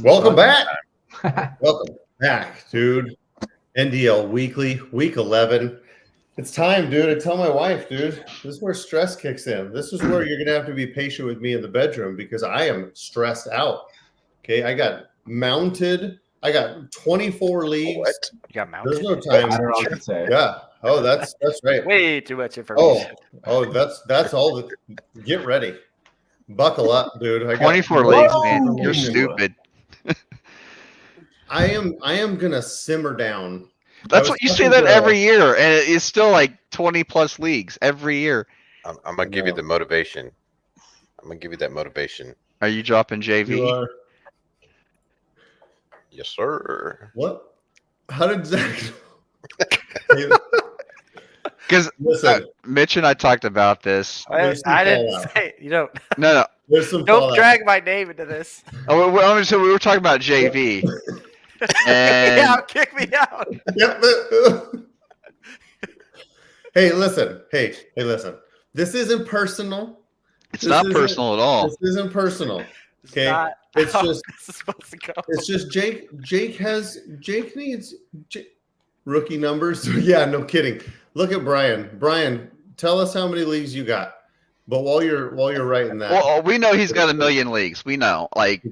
Welcome back. Welcome back, dude. NDL Weekly, week 11. It's time, dude. I tell my wife, dude, this is where stress kicks in. This is where you're going to have to be patient with me in the bedroom because I am stressed out. Okay. I got 24 leagues. What? You got mounted? There's no time. I don't know what to say. Yeah. Oh, that's right. Way too much information. Oh, that's all. Get ready. Buckle up, dude. I got 24 leagues, man. You're stupid. I am gonna simmer down. That's what you say that every year, and it's still like 20 plus leagues every year. I'm gonna give you the motivation. I'm gonna give you that motivation. Are you dropping JV? You are. Yes, sir. What? How did Zach? Because Mitch and I talked about this. I didn't say, No. Don't drag my name into this. Oh, so we were talking about JV. And Kick me out. Yep. Hey, listen. This isn't personal. It's not personal at all. This isn't personal. Okay. It's just Jake needs rookie numbers. Yeah, no kidding. Look at Brian. Brian, tell us how many leagues you got. But while you're writing that, well, we know he's got 1 million leagues. We know, like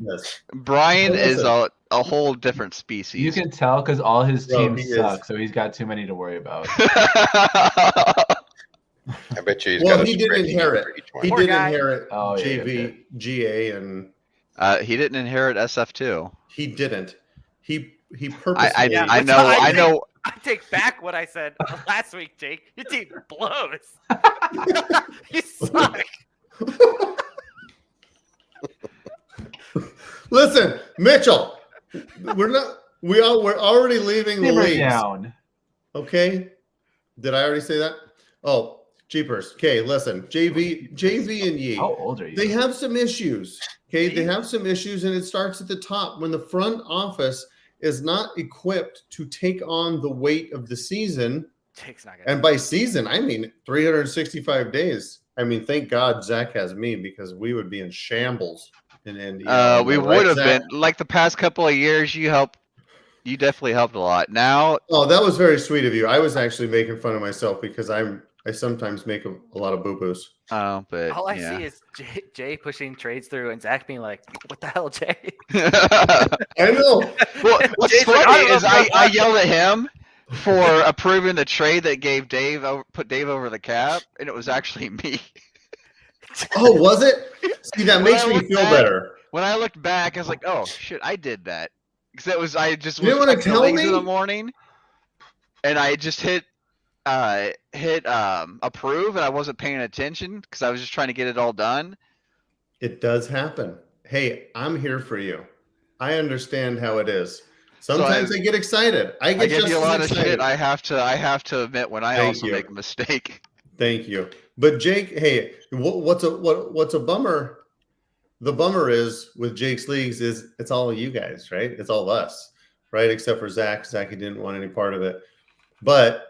Brian is a whole different species. You can tell because all his teams suck, so he's got too many to worry about. I bet you he's got he did inherit. He did inherit JV, GA, and he didn't inherit SF2. He didn't. He purposely. I know. I take back what I said last week, Jake. Your team blows. You suck. Listen, Mitchell, we're already leaving the league down. Okay. Did I already say that? Oh, jeepers. Okay, listen. JV and Yee. How old are you? They have some issues. Okay, they have some issues, and it starts at the top when the front office is not equipped to take on the weight of the season. And by season, I mean 365 days. I mean, thank God Zach has me because we would be in shambles in Indy. We would have been like the past couple of years. You definitely helped a lot. Now, oh, that was very sweet of you. I was actually making fun of myself because I sometimes make a lot of boo-boos. Oh, but all I see is Jay pushing trades through and Zach being like, "What the hell, Jay?" I know. Well, what's funny is I yelled at him for approving the trade that put Dave over the cap, and it was actually me. Oh, was it? See, that makes me feel better. When I looked back, I was like, "Oh shit, I did that." Because I just you didn't want to tell me in the morning, and I just hit approve, and I wasn't paying attention because I was just trying to get it all done. It does happen. Hey, I'm here for you. I understand how it is. Sometimes I get excited. I give you a lot of shit. I have to admit when I also make a mistake. Thank you. But Jake, hey, what's a bummer? The bummer is with Jake's leagues is it's all you guys, right? It's all us, right? Except for Zach. Zach, he didn't want any part of it. But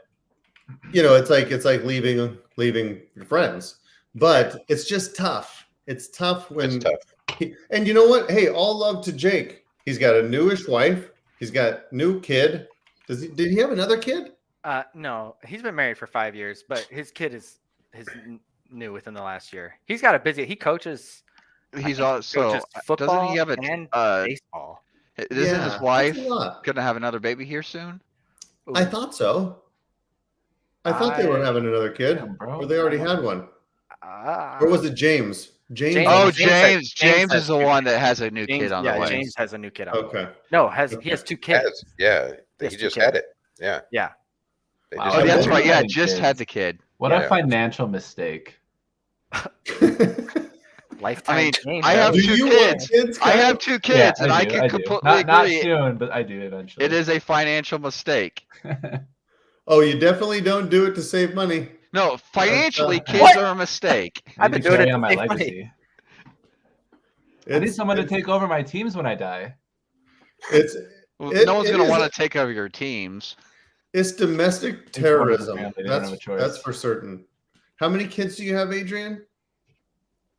it's like leaving your friends. But it's just tough. It's tough when. It's tough. And you know what? Hey, all love to Jake. He's got a newish wife. He's got new kid. Did he have another kid? No, he's been married for 5 years, but his kid is new within the last year. He's got a busy. He coaches. He's also football doesn't he have and baseball. Isn't his wife gonna have another baby here soon? Ooh. I thought so. I thought they were having another kid, or they already had one. Or was it James? James. Oh, James is the one that has a new kid on the way. James has a new kid on the way. Okay. No, he has 2 kids. He just had it. Yeah. Yeah. Oh, that's right. Yeah, just had the kid. What a financial mistake. Lifetime. I have 2 kids. I have 2 kids, and I can completely agree. Not soon, but I do eventually. It is a financial mistake. Oh, you definitely don't do it to save money. No, financially, kids are a mistake. I've been doing it on my legacy. I need someone to take over my teams when I die. No one's going to want to take over your teams. It's domestic terrorism. That's for certain. How many kids do you have, Adrian?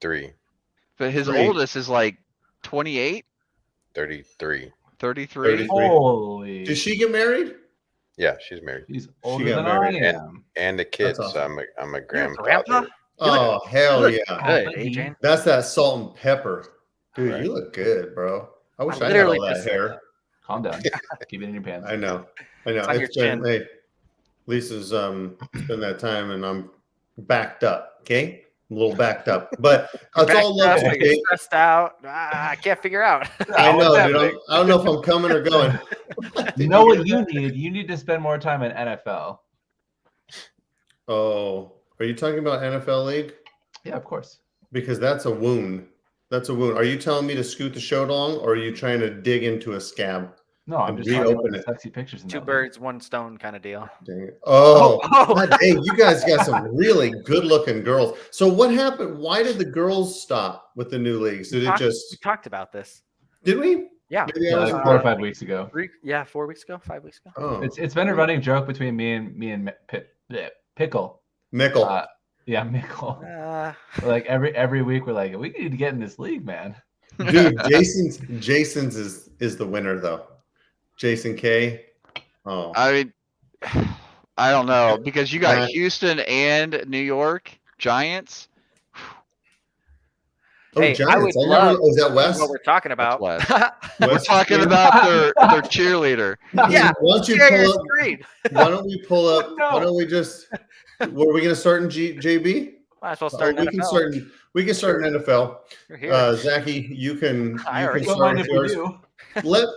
3. But his oldest is like 28. 33. 33. Holy. Did she get married? Yeah, she's married. She's older got than married I and- am. And a kid, That's awesome. so I'm a You're a grandpa? grandfather. Oh, hell look yeah. good, Buddy. Adrian. That's that salt and pepper. Dude, Right. you look good, bro. I wish I, had literally all that just said hair. Calm down. Keep it in your pants. I know. I know. It's on your It's been, chin. hey, Lisa's spent that time and I'm backed up. Okay. I'm a little backed up. But You're it's all love. backed up, Okay? you're stressed out. I can't figure out. I know, What's dude. happening? I don't know if I'm coming or going. You know what you need? You need to spend more time in NFL. Oh, are you talking about NFL League? Yeah, of course. Because that's a wound. That's a wound. Are you telling me to scoot the show along, or are you trying to dig into a scab? No, I'm And just talking about reopen the it. sexy pictures in Two that birds, one stone kind of deal. Dang it. Oh, Oh. God dang, you guys got some really good-looking girls. So what happened? Why did the girls stop with the new leagues? Did it We just? talked about this. Did we? Yeah. Maybe I league. was Like 4 or wrong. 5 weeks ago. 4 weeks ago, 5 weeks ago. Oh, It's been a running joke between me and Pickle. Mickle. Yeah, Mickle. Uh, Like every week we're like, we need to get in this league, man. Dude, Jason's is the winner though. Jason K. Oh, I mean, I don't know because you got Uh, Houston and New York Giants. Hey, I Giants. would I never. love Is that West? what we're talking about. West. West We're talking Green? about their cheerleader. Yeah, Why don't you share your pull up? screen. Why don't we pull up? No. Why don't we just? Were we going to start in JB? Might as well start we in can NFL. start. We can start in NFL. You're here. Zachy, you can. I You already can Don't mind start if with we yours. do.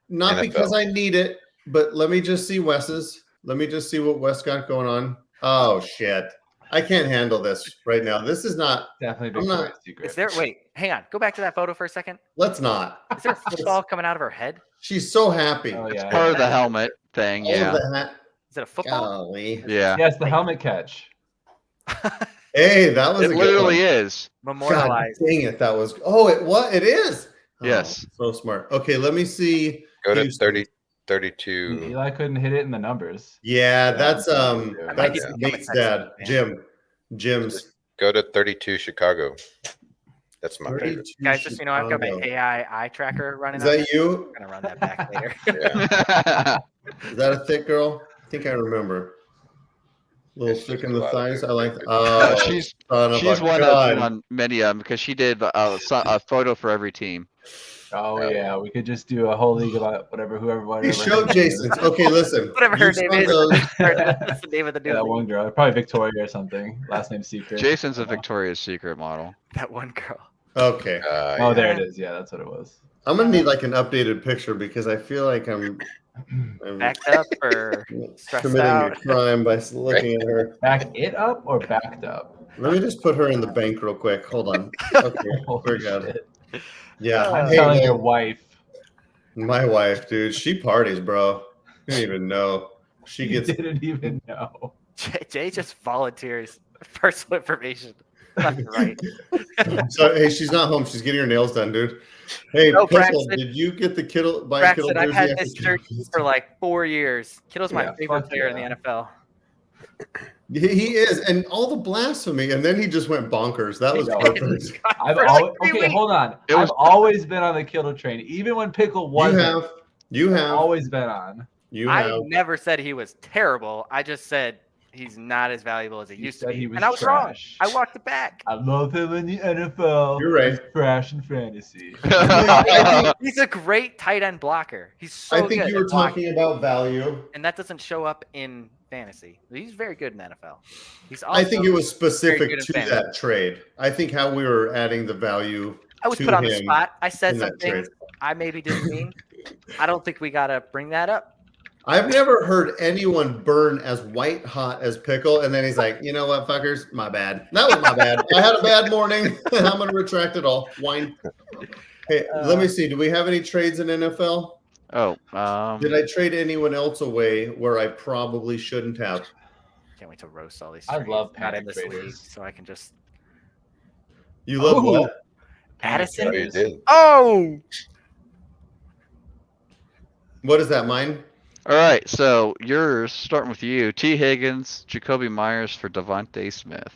Not NFL. because I need it, but let me just see Wes's. Let me just see what Wes got going on. Oh shit! I can't handle this right now. This is not. Definitely I'm not- Victoria's Secret. Is there? Wait, hang on. Go back to that photo for a second. Let's not. Is there a football coming out of her head? She's so happy. Oh yeah. Part of the helmet thing. All of Yeah. that. Is it a football? Golly. Yeah. Yes, the helmet catch. Hey, that was It a good literally one. is. God Memorialized. dang it! That was. Oh, it what? It is. Oh, Yes. so smart. Okay, let me see. Go to Houston. 32. Eli couldn't hit it in the numbers. Yeah, that's That might that's be Nate's becoming dad, sexy, Jim's. Go to 32 Chicago. That's my 32 favorite. Guys, just I've got my Chicago. AI eye tracker running. Is on that it. you? I'm gonna run that back later. Yeah. Is that a thick girl? I think I remember. Little It's thick just in a the lot of thighs. big- I like. big- Oh, she's son of she's a one that's been gun. on many of them because she did a photo for every team. Oh Yeah. yeah, we could just do a whole league about whatever. He showed Jason's. Okay, listen. Whatever her You name saw is. those- That's the name of the Yeah, that new one girl, probably Victoria or something. Last name secret. Jason's a I don't know. Victoria's Secret model. that one girl. Okay, Oh, yeah. there it is. Yeah, that's what it was. I'm gonna need like an updated picture because I feel like I'm Backed up or stressed committing out. a crime by looking at her. Back it up or backed up? Let me just put her in the bank real quick. Hold on. Okay, we're Holy good. shit. Yeah. I'm Hey, telling well, your wife. my wife, dude, she parties, bro. You don't even know. She You gets. didn't even know. Jay just volunteers personal information. Left and right. So hey, she's not home. She's getting her nails done, dude. Hey, No, Pickle, Braxton. did you get the Kittle by Kittle Braxton, I've jersey? had after this Kittle jersey gets- for like 4 years. Kittle's my Yeah, favorite fuck player in yeah. the NFL. He is, and all the blasphemy, and then he just went bonkers. That was know. perfect. I've For like always 3 okay. weeks. Hold on. It was- I've always been on the Kittle train, even when Pickle You wasn't. have, you I've have, always been on. you I have. never said he was terrible. I just said he's not as valuable as he You used to said be. he was And I was wrong. trash. I walked it back. I love him in the NFL. You're right. He's trash in fantasy. He's a great tight end blocker. He's so I think good you were at blocking, talking about value. and that doesn't show up in fantasy. He's very good in the NFL. He's I think also- it was specific good in to fantasy. that trade. I think how we were adding the value. I was to put on the him spot. I said in some that trade. things I maybe didn't mean. I don't think we gotta bring that up. I've never heard anyone burn as white hot as Pickle, and then he's like, "You know what, fuckers? My bad. That was my bad. I had a bad morning. I'm gonna retract it all." Whine. Hey, let me see. Do we have any trades in NFL? Oh, Did I trade anyone else away where I probably shouldn't have? Can't wait to roast all these. I trades. love not in panic this league, traders. so I can just You love Ooh. what? Addison. Oh, you did. Oh, What is that? Mine? all right. So yours, starting with you, T. Higgins, Jacoby Myers for Devontae Smith,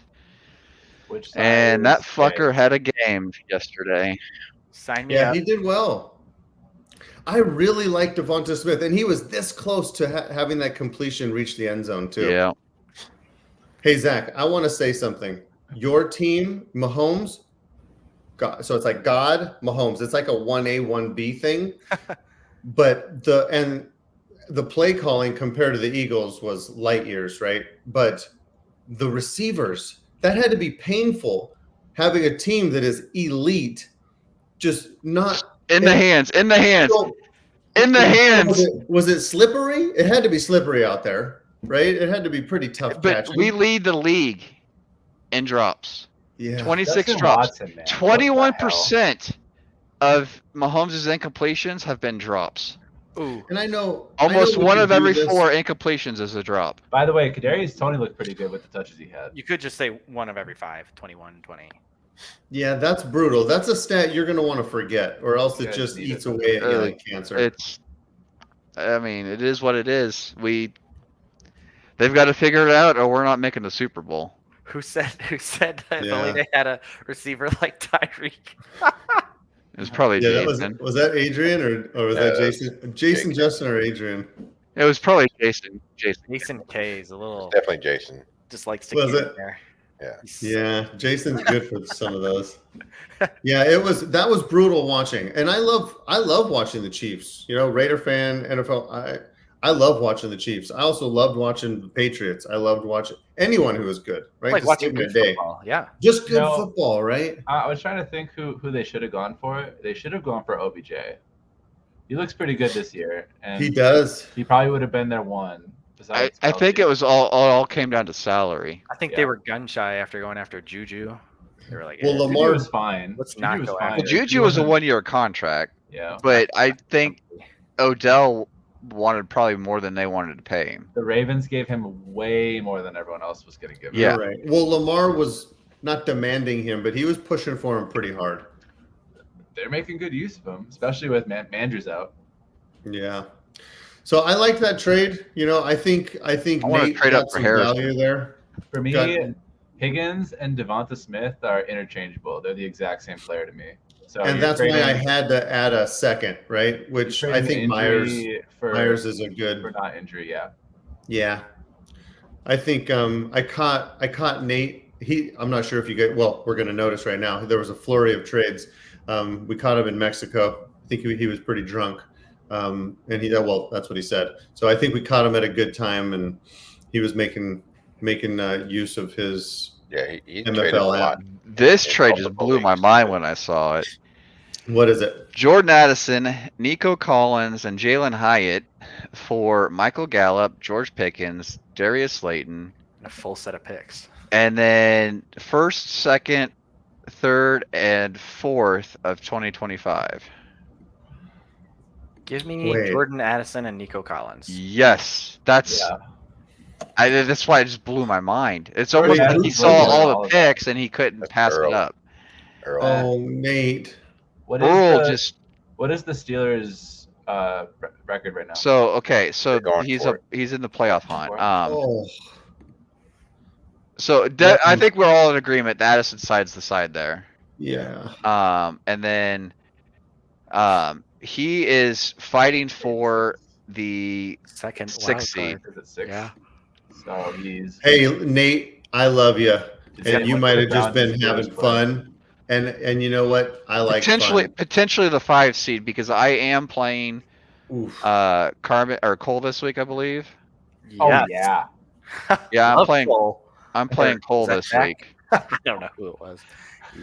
Which side and that is fucker gay? had a game yesterday. sign me Yeah, up. he did well. I really like Devonta Smith, and he was this close to having that completion reach the end zone too. Yeah. Hey Zach, I want to say something. Your team, Mahomes. God, so it's like God, Mahomes. It's like a 1A, 1B thing. But the play calling compared to the Eagles was light years, right? But the receivers, that had to be painful having a team that is elite, just not In the hands. In the hands. so, In the hands. Was it slippery? It had to be slippery out there, right? It had to be pretty tough But catching. we lead the league in drops. Yeah. 26 Justin drops. Watson, man. What the 21% of Mahomes' incompletions have been drops. Ooh. And I know Almost we one can of do every this. 4 incompletions is a drop. By the way, Kadarius Toney looked pretty good with the touches he had. You could just say 1 of every 5, 21, 20. Yeah, that's brutal. That's a stat you're going to want to forget, or else it Yeah, just need eats it. away at you like cancer. I mean, it is what it is. They've got to figure it out, or we're not making the Super Bowl. Who said that if Yeah. only they had a receiver like Tyreek? It was probably Yeah, Jason. was that Adrian or was that Jason? Jason, Justin, or Adrian? It was probably Jason. Jason K is a little Definitely Jason. just likes to Was get it? in there. Yeah. Yeah, Jason's good for some of those. Yeah, that was brutal watching, and I love watching the Chiefs. You know, Raider fan, NFL. I love watching the Chiefs. I also loved watching the Patriots. I loved watching anyone who was good. Right, Like to watching save my good day. football. Yeah. Just good No. football, right? I was trying to think who they should have gone for. They should have gone for OBJ. He looks pretty good this year, and He does. he probably would have been their one. I think it was all came down to salary. I think Yeah. they were gun shy after going after Juju. They were like, Well, eh, Juju Lamar was fine. Let's Juju not was go fine. after Well, He Juju was a wasn't- 1-year contract, Yeah. but I think Odell wanted probably more than they wanted to pay him. The Ravens gave him way more than everyone else was going to give him. Yeah. You're right. Well, Lamar was not demanding him, but he was pushing for him pretty hard. They're making good use of him, especially with Mandrews out. Yeah. So I like that trade. You know, I think I wanna Nate trade got up for some Harrison. value there. For me, Got- Higgins and Devonta Smith are interchangeable. They're the exact same player to me. So And you're that's why I trading- had to add a second, right? you're Which I trading think injury Myers is a good. for not injury. Yeah. Yeah. I think I caught Nate. I'm not sure if you get we're going to notice right now. There was a flurry of trades. We caught him in Mexico. I think he was pretty drunk. And that's what he said. So I think we caught him at a good time, and he was making use of his Yeah, he MFL traded a lot. app. This Yeah, trade just multiple blew my leagues. mind when I saw it. What is it? Jordan Addison, Nico Collins, and Jalen Hyatt for Michael Gallup, George Pickens, Darius Slayton, a full set of picks. and then first, second, third, and fourth of 2025. Give me Wait. Jordan Addison and Nico Collins. Yes, that's why it just blew my mind. It's almost Yeah, like he he's saw looking at all all the of that. picks and he couldn't That's pass it Earl. up. Earl. Oh, Nate. What Earl is the Steelers' record right now? So They're going he's for it. he's in the playoff hunt. Oh, I think we're all in agreement. That Addison side's the side there. yeah. And then he is fighting for the Second sixth wild seed. card. Is it 6? Yeah. So he's Hey, Nate, I love you. It's And like you one might of have the just been Browns' having Steelers fun. And you know what? I like Potentially the 5 seed because I am playing fun. Oof. Carmen or Cole this week, I believe. Oh Yes. yeah. Yeah, Love Cole. I'm playing Cole Is that this Jack? week. I don't know who it was.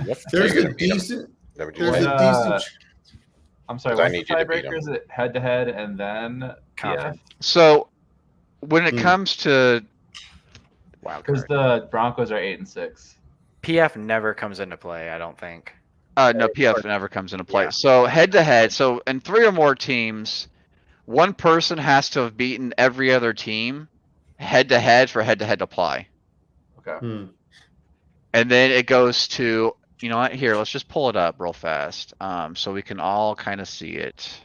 Yes. There's you're a gonna beat 'em. decent. Is that what you There's said? a decent. I'm sorry. 'Cause I What's the need you to beat tiebreaker? 'em. Is it head to head and then Conference. So when it Hmm. comes to Wild because card. the Broncos are 8-6. PF never comes into play, I don't think. no, PF never comes into play. Yeah. So head to head, so in 3 or more teams, one person has to have beaten every other team head to head for head to head apply. Okay. And then it goes to, you know what, here, let's just pull it up real fast so we can all kind of see it.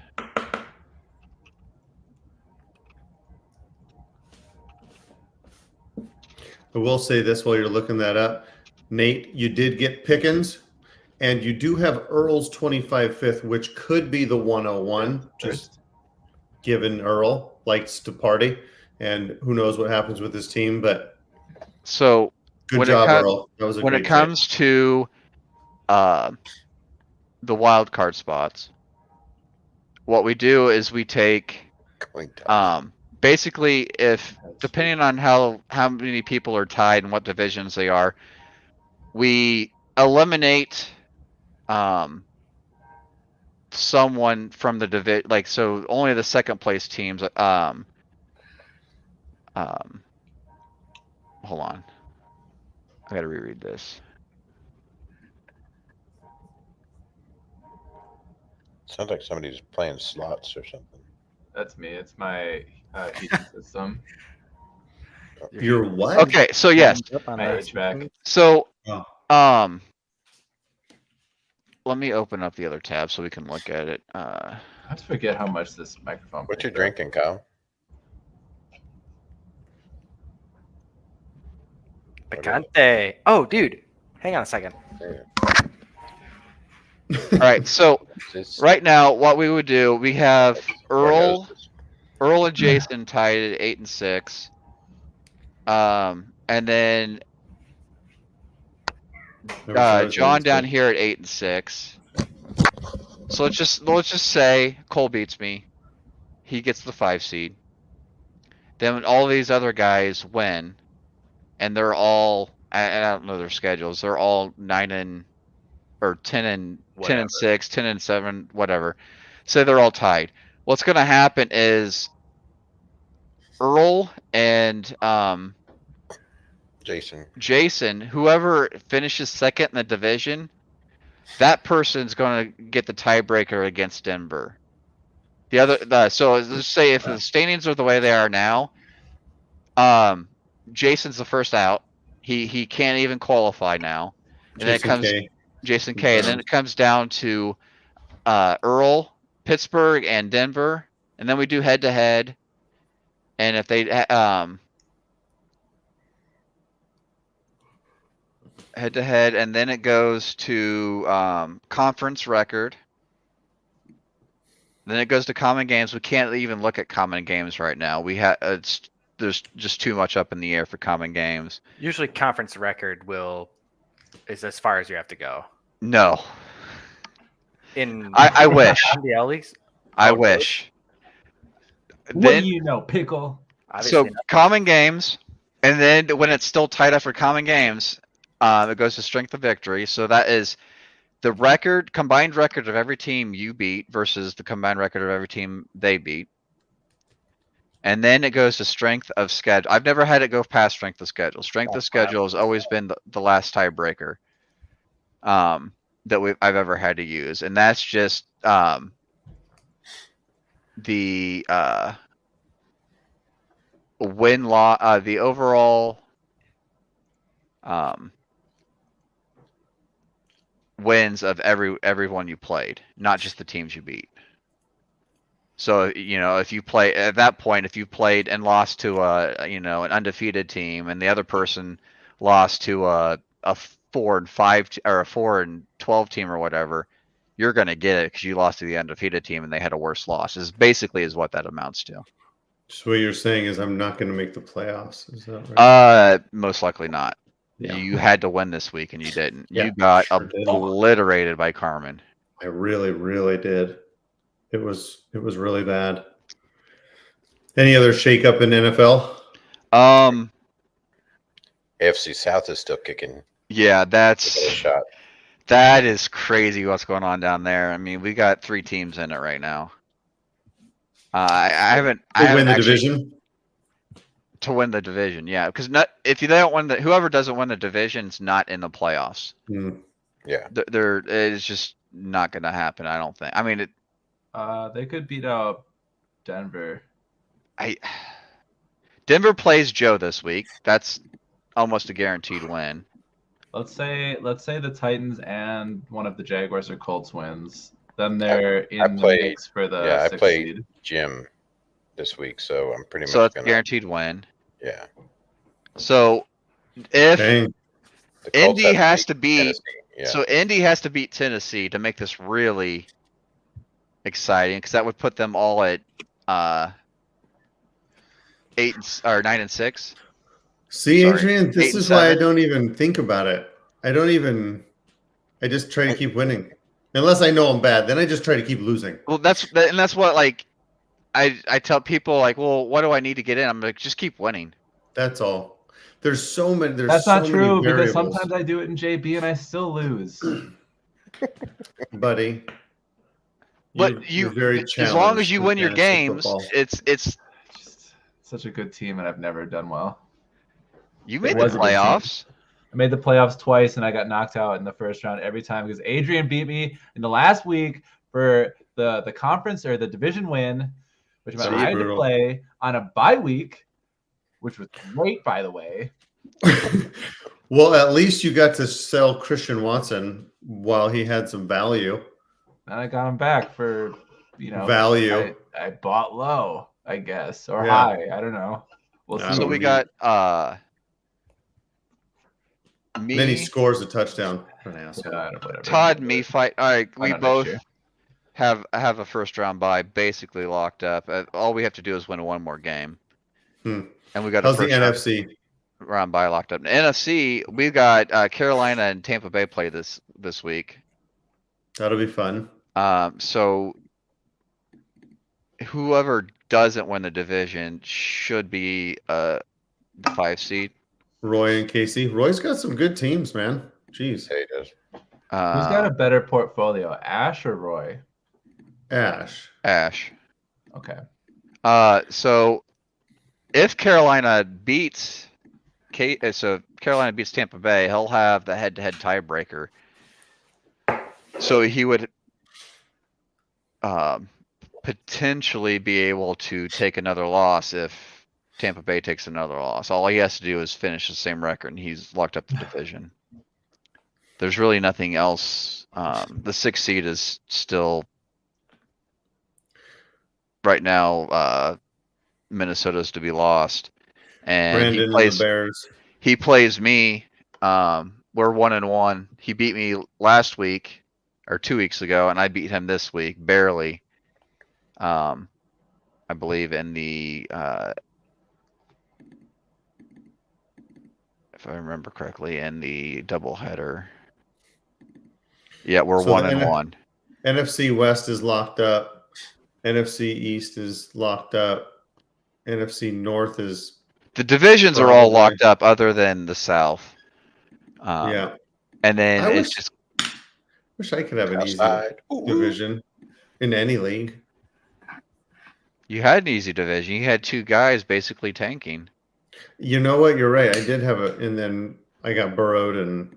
I will say this while you're looking that up. Nate, you did get Pickens, And you do have Earl's 25 fifth, which could be the 101, just given Earl likes to party. And who knows what happens with his team, but So good job, Earl. That was a when great it comes to the wild card spots, what we do is we take Going down. basically if depending on how many people are tied and what divisions they are, we eliminate someone from the division, like so only the second place teams hold on, I gotta reread this. Sounds like somebody's playing slots or something. That's me. It's my heating system. Your what? Okay, so yes, My HVAC. so Oh. let me open up the other tab so we can look at it. I have to forget how much this microphone. What you picks up. drinking, Kyle? Picante. Oh, dude. Hang on a second. All right, so This- right now what we would do, we have Lord knows this. Earl and Jason tied at 8 and 6. And then John down here at 8 and 6. So let's just say Cole beats me. He gets the 5 seed. Then all these other guys win, and they're all I don't know their schedules. They're all 9 and or 10 and 10 and 6, 10 and 7, whatever. So they're all tied. What's gonna happen is Earl and Jason, whoever finishes second in the division, that person's going to get the tiebreaker against Denver. So let's say if the standings are the way they are now, Jason's the first out. He can't even qualify now. And then it comes Jason K. And then it comes down to Earl, Pittsburgh, and Denver, and then we do head to head. And if they head to head, and then it goes to conference record. Then it goes to common games. We can't even look at common games right now. There's just too much up in the air for common games. Usually, conference record is as far as you have to go. No. I wish. NDL leagues. I wish. What do you know, pickle? So common games, and then when it's still tied up for common games, it goes to strength of victory. So that is the combined record of every team you beat versus the combined record of every team they beat. And then it goes to strength of schedule. I've never had it go past strength of schedule. Strength of schedule has always been the last tiebreaker that I've ever had to use, and that's just the win-loss, the overall wins of everyone you played, not just the teams you beat. So, if you play at that point, if you played and lost to an undefeated team, and the other person lost to a 4-5 or a 4-12 team or whatever, you're gonna get it because you lost to the undefeated team and they had a worse loss. Is what that amounts to. So what you're saying is I'm not going to make the playoffs. Is that right? Most likely not. Yeah. You had to win this week and you didn't. Yeah, You got sure did. obliterated by Carmen. I really, really did. It was really bad. Any other shakeup in NFL? AFC South is still kicking. Yeah, A shot. that is crazy what's going on down there. I mean, we got 3 teams in it right now. I haven't win the actually, division. to win the division, yeah, because whoever doesn't win the division's not in the playoffs. Yeah. It's just not going to happen. I don't think. I mean, They could beat out Denver. Denver plays Joe this week. That's almost a guaranteed win. Let's say the Titans and one of the Jaguars or Colts wins. Then they're in the mix for the 6th seed. Jim this week, so I'm pretty much So it's a gonna. guaranteed win. Yeah. So if Dang. The Colts Indy has beat to beat Tennessee. Yeah. So Indy has to beat Tennessee to make this really exciting, because that would put them all at 9-6. See, Sorry, Adrian, this 8 and is why I 7. don't even think about it. I just try to keep winning. Unless I know I'm bad, then I just try to keep losing. Well, that's what like I tell people, like, well, what do I need to get in? I'm like, just keep winning. That's all. There's so many. There's That's so not true many because variables, sometimes I do it in JB and I still lose. buddy. But You're very as long as challenged you with win your fantasy games, football. it's Just such a good team, and I've never done well. you It made the was a good team. playoffs. I made the playoffs twice, and I got knocked out in the first round every time because Adrian beat me in the last week for the conference or the division win, which meant That was I had to brutal. play on a bye week, which was great, by the way. Well, at least you got to sell Christian Watson while he had some value. And I got him back for, Value. I bought low, I guess, or Yeah. high. I don't know. We'll I see. So don't we know. got me, Then he scores a touchdown. An asshole. Whatever. Todd, me fight. All right, Why we not both next year? have a first round bye basically locked up. All we have to do is win one more game, Hmm. and we got How's a the first NFC? round bye locked up. In NFC, we've got Carolina and Tampa Bay play this week. That'll be fun. So whoever doesn't win the division should be the 5 seed. Roy and Casey. Roy's got some good teams, man. Jeez. Yeah, he does. Who's got a better portfolio, Ash or Roy? Ash. Ash? Okay. So if Carolina beats Carolina beats Tampa Bay, he'll have the head-to-head tiebreaker. So he would potentially be able to take another loss if Tampa Bay takes another loss. All he has to do is finish the same record, and he's locked up the division. There's really nothing else. The 6th seed is still right now. Minnesota's to be lost, and Brandon and the Bears. he plays me. We're 1-1. He beat me last week or 2 weeks ago, and I beat him this week barely. I believe in the if I remember correctly, in the doubleheader. Yeah, we're So the 1-1. NFC West is locked up. NFC East is locked up. NFC North is The divisions are all probably- locked up, other than the South. yeah. And then I it's wish I could have an easy Outside. Ooh. division in any league. you had an easy division. You had 2 guys basically tanking. You know what? You're right. I did have and then I got burrowed and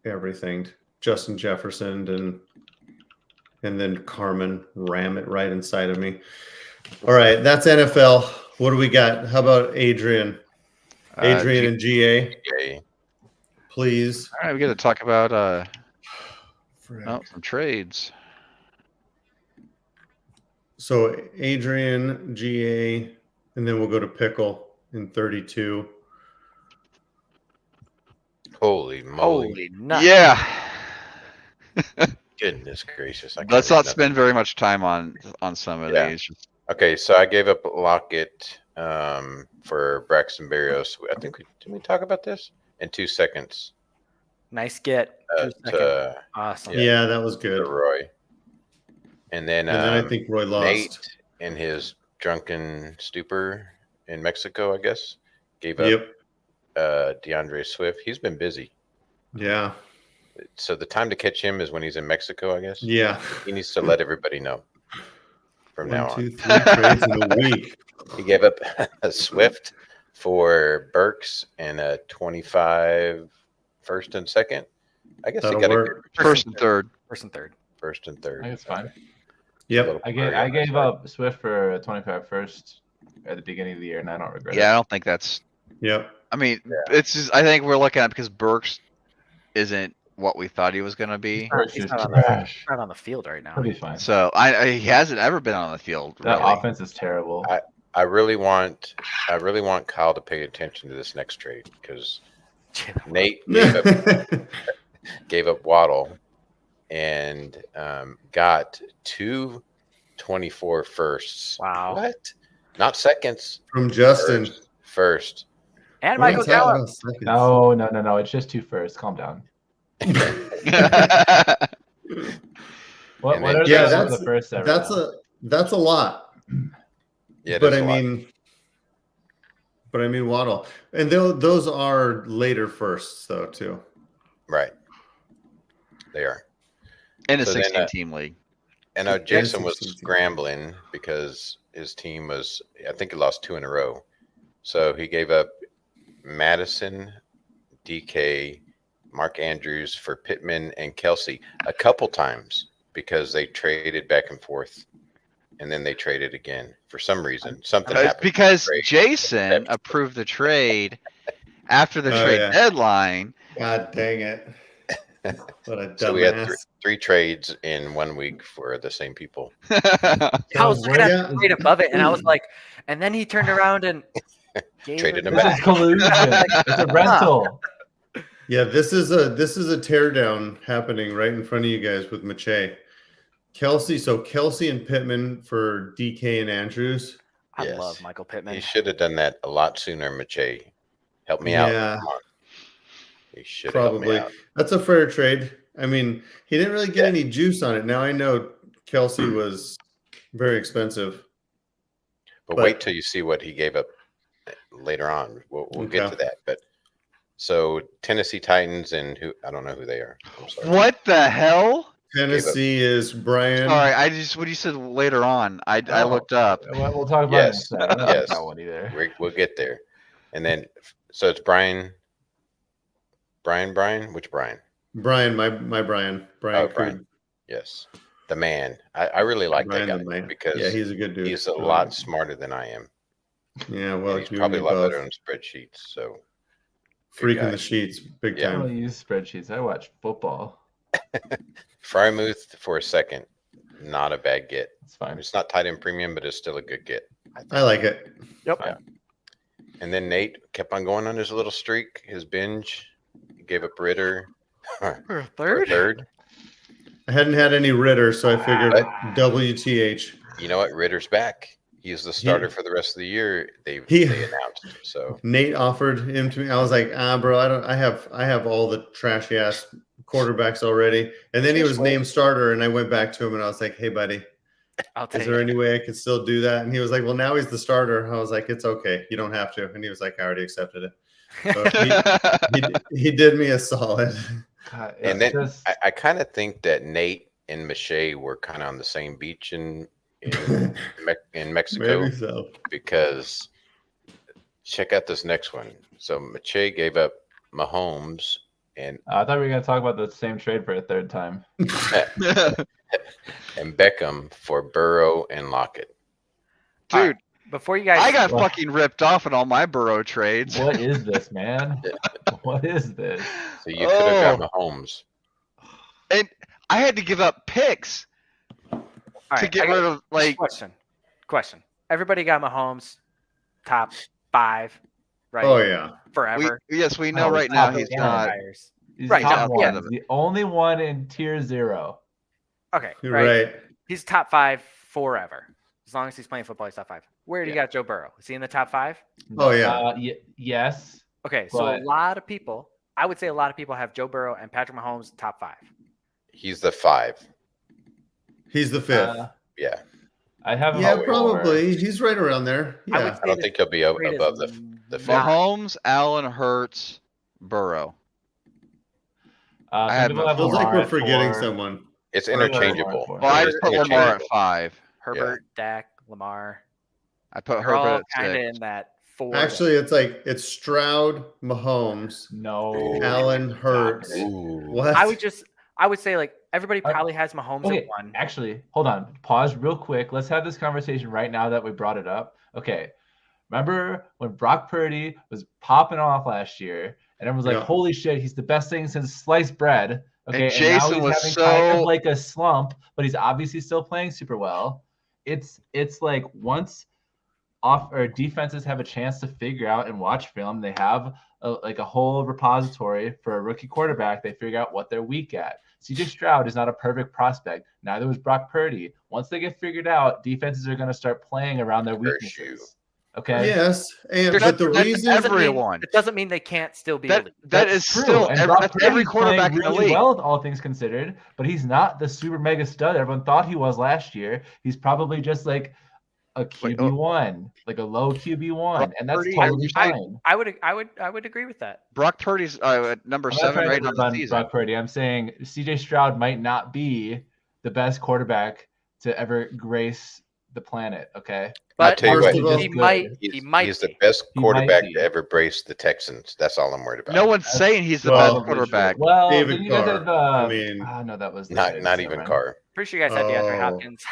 everything. Justin Jefferson and then Carmen ram it right inside of me. All right, that's NFL. What do we got? How about Adrian? Adrian and GA, Okay. please. All right, we got to talk about some trades. So Adrian, GA, and then we'll go to Pickle in 32. Holy moly. Holy nuts. Yeah. Goodness gracious. I can't Let's read not nothing. spend very much time on some of Yeah. these. Okay, so I gave up Lockett for Braxton Berrios. I think did we talk about this? In 2 seconds. Nice get. 2 seconds. To Awesome. Yeah, that was good. Roy. And then, And then I think Roy lost. Nate, in his drunken stupor in Mexico, I guess, gave up Yep. DeAndre Swift. He's been busy. Yeah. So the time to catch him is when he's in Mexico, I guess. Yeah. He needs to let everybody know from now 1, on. 2, 3 trades in a week. He gave up a Swift for Burks and a 25 first and second. I guess That'll he got work. First and third. First and third. first and third. I think it's fine. Yep. I gave up Swift for a 25 first at the beginning of the year, and I don't regret it. Yeah, I don't think that's. Yep. I mean, Yeah. it's just. I think we're looking at because Burks isn't what we thought he was going to be. Burks He's is not on the- trash. Not on the field right now. He'll be fine. So he hasn't ever been on the field. That Really. offense is terrible. I really want Kyle to pay attention to this next trade because Nate gave up gave up Waddle, and got 2 24 firsts. Wow. What? Not seconds. From Justin. First. And We're Michael not talking Gallup. about seconds. No. It's just 2 firsts. Calm down. What And are then- Yeah, the first ever? that's a lot. Yeah, But that's I a lot. mean Waddle, and those are later firsts though too. Right. They are. In a So then, 16-team league. And now Jason was 16 team. scrambling because his team was, I think he lost 2 in a row. So he gave up Madison, DK, Mark Andrews for Pittman and Kelsey a couple times because they traded back and forth. And then they traded again for some reason. Something happened. Because Trade. Jason approved the trade after the Oh, trade yeah. deadline. God dang it! What a So we had dumbass. 3 trades in 1 week for the same people. I was looking at Yeah. the trade above it, and I was like, and then he turned around and gave Traded it him This back. is collusion. It's a rental. Yeah, this is a teardown happening right in front of you guys with Mache. Kelsey and Pittman for DK and Andrews. I Yes. love Michael Pittman. He should have done that a lot sooner, Mache. Help me out. Yeah. Come on. He should have helped me Probably. out. That's a fair trade. I mean, he didn't really get any juice on it. Now I know Kelsey was very expensive. But But- wait till you see what he gave up later on. We'll get Okay. to that. But so Tennessee Titans and who I don't know who they are. I'm sorry. What the hell? Tennessee is Brian. Sorry, I just when you said later on, I Oh. looked up. We'll talk about Yes. it in a second. I don't Yes. know that one either. We'll get there. And then so it's Brian. Which Brian? Brian, my Brian. Brian Oh, Brian. Crude. Yes. The man. I really like Brian that the guy man. because Yeah, he's a good dude. he's a I like lot him. smarter than I am. Yeah, And well, he's you probably a and lot me both. better on spreadsheets. So Freaking guy. the sheets, big Yeah. I time. don't use spreadsheets. I watch football. Frymouth for a second, not a bad get. It's fine. It's not tight end premium, but it's still a good get. I like it. Yep. Yeah. And then Nate kept on going on his little streak, his binge. He gave up Ritter For a for a third? third. I hadn't had any Ritter, so I figured WTH. You know what? Ritter's back. He's the starter for the rest of the year. They announced. So Nate offered him to me. I was like, bro, I have all the trashy ass quarterbacks already. And then he was named starter, and I went back to him and I was like, hey, buddy, I'll is take there it. any way I could still do that? And he was like, well, now he's the starter. I was like, it's okay, you don't have to. And he was like, I already accepted it. So he did me a solid. God, And it's then just- I kind of think that Nate and Mache were kind of on the same beach in Mexico Maybe so. because check out this next one. So Mache gave up Mahomes and I thought we were going to talk about the same trade for a third time. Beckham for Burrow and Lockett. Dude, Before you guys, I got What? fucking ripped off in all my Burrow trades. What is this, man? What is this? So you could have Oh. got Mahomes. And I had to give up picks all to right, get I got- rid of like question. Everybody got Mahomes top 5, right? Oh yeah. Forever. we know Oh, right now top he's one. not. Hires. He's Right, top yeah. one. The only one in tier 0. Okay, You're right. right. He's top 5 forever. As long as he's playing football, he's top 5. Where do you Yeah. got Joe Burrow? Is he in the top 5? Oh, yeah. Yes. Okay, so But- a lot of people, I would say a lot of people have Joe Burrow and Patrick Mahomes top 5. He's the 5. He's the fifth. Yeah. I have him Yeah, at 4. probably. He's right around there. I would Yeah. say I don't this think he'll be trade is above the fifth. not- Mahomes, Allen, Hurts, Burrow. I Some had people him at have Feels like Lamar we're at forgetting 4. someone. It's Lamar interchangeable. at 4. Well, I It just is put Lamar at interchangeable. 5. Herbert, Dak, Lamar. I put They're all Herbert at kind of 6. in that 4. Actually, it's Stroud, Mahomes, No. Allen, Hurts. Ooh. What? I would say like everybody probably has Mahomes Okay, at 1. actually, hold on. Pause real quick. Let's have this conversation right now that we brought it up. Okay. Remember when Brock Purdy was popping off last year and everyone's like, Yeah. holy shit, he's the best thing since sliced bread. Okay. And Jason now was he's having kind so- of like a slump, but he's obviously still playing super well. It's like once defenses have a chance to figure out and watch film. They have a whole repository for a rookie quarterback. They figure out what they're weak at. CJ Stroud is not a perfect prospect. Neither was Brock Purdy. Once they get figured out, defenses are going to start playing around their weaknesses. Okay. Yes, That's- but the that's reason everyone. It doesn't mean they can't still be That elite. that That's is true. still And Brock that's Purdy's every quarterback in playing the really league. well, all things considered, but he's not the super mega stud everyone thought he was last year. He's probably just like a QB1, like a low QB1, and that's Purdy, totally fine. I would agree with that. Brock Purdy's number I'm not 7 trying right to on rip the on season. Brock Purdy. I'm saying CJ Stroud might not be the best quarterback to ever grace the planet. Okay, But tell you what, he might He's the be. best He might quarterback be. to ever brace the Texans. That's all I'm worried about. No one's saying he's the Well, best quarterback. Well, David then you guys Carr. have. I mean, no, that was the not Ravens, even never mind. Carr. Pretty sure you guys had DeAndre Oh. Hopkins.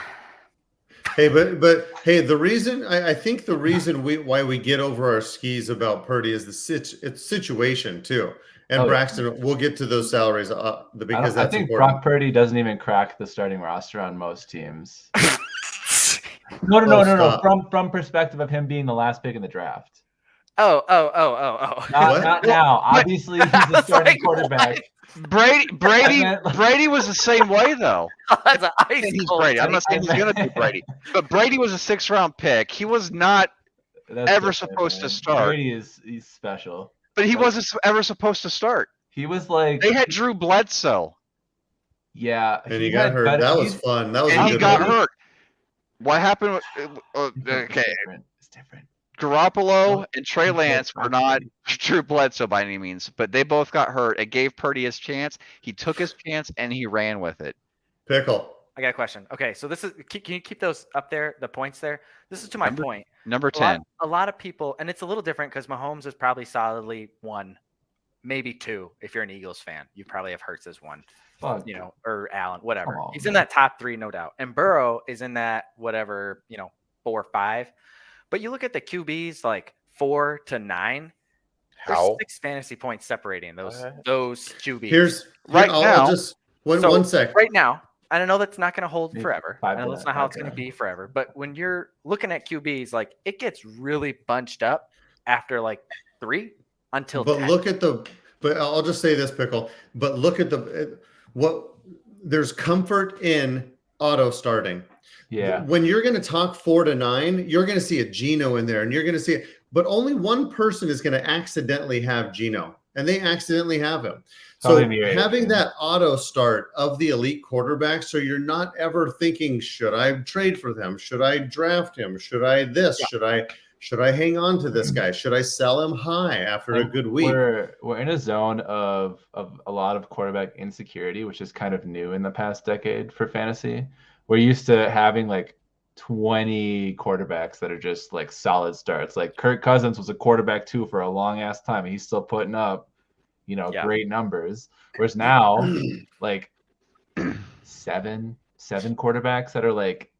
Hey, but hey, the reason I think the reason why we get over our skis about Purdy is it's situation too. And Oh, yeah. Braxton, we'll get to those salaries because I that's think important. Brock Purdy doesn't even crack the starting roster on most teams. No. Stop. From perspective of him being the last pick in the draft. Oh. Not now. Obviously, he's the starting like, quarterback. Brady was the same way though. That's an ice He's cold Brady. I'm take. not saying he's gonna be Brady, but Brady was a 6th-round pick. He was not That's ever different, supposed to man. start. Brady he's special. But he wasn't ever supposed to start. He was like They had Drew Bledsoe, yeah, And he got hurt. That was fun. That was and a he good got one. hurt. What happened? Okay, It's different. Garoppolo and Trey It's Lance were different. not Drew Bledsoe by any means, but they both got hurt. It gave Purdy his chance. He took his chance and he ran with it. Pickle. I got a question. Okay, so this is can you keep those up there, the points there? This is to my point. Number 10. A lot of people, and it's a little different because Mahomes is probably solidly 1, maybe 2. If you're an Eagles fan, you probably have Hurts as 1, Fuck. or Allen, whatever. Come on, He's in man. that top 3, no doubt. And Burrow is in that whatever, 4 or 5. But you look at the QBs like 4 to 9. There's How? 6 fantasy points separating those What? those QBs. Here's Right I'll now- just one So, sec. Right now, and I know that's not going to hold Maybe forever. 5 I know to that's not how 9, it's going to 5 be forever. But when you're looking at QBs, like it gets really bunched up after like 3 until But 10. look at but I'll just say this, Pickle. But look at there's comfort in auto starting. Yeah. When you're going to talk 4 to 9, you're going to see a Geno in there, and you're going to see it. But only one person is going to accidentally have Geno, and they accidentally have him. So Probably me, having Adrian. that auto start of the elite quarterback, so you're not ever thinking, should I trade for them? Should I draft him? Should I this? Yeah. Should I hang on to this guy? Should I sell him high after a Like, good week? We're in a zone of a lot of quarterback insecurity, which is kind of new in the past decade for fantasy. We're used to having like 20 quarterbacks that are just like solid starts. Like Kirk Cousins was a quarterback 2 for a long ass time, and he's still putting up, great numbers. Whereas now, like 7 quarterbacks that are like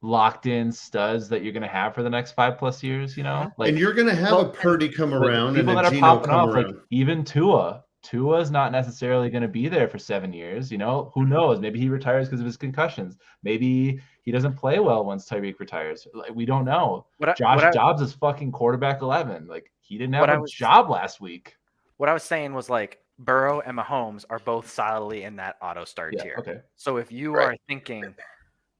locked in studs that you're gonna have for the next 5+ years. Like, and you're going to have a Purdy come but around and people a that are Geno popping come off, around. like even Tua's not necessarily going to be there for 7 years. Who knows? Maybe he retires because of his concussions. Maybe he doesn't play well once Tyreek retires. Like, we don't know. Josh Dobbs is fucking quarterback 11. Like, he didn't have a job last week. What I was saying was like Burrow and Mahomes are both solidly in that auto start tier. Okay. So if you Right. are thinking,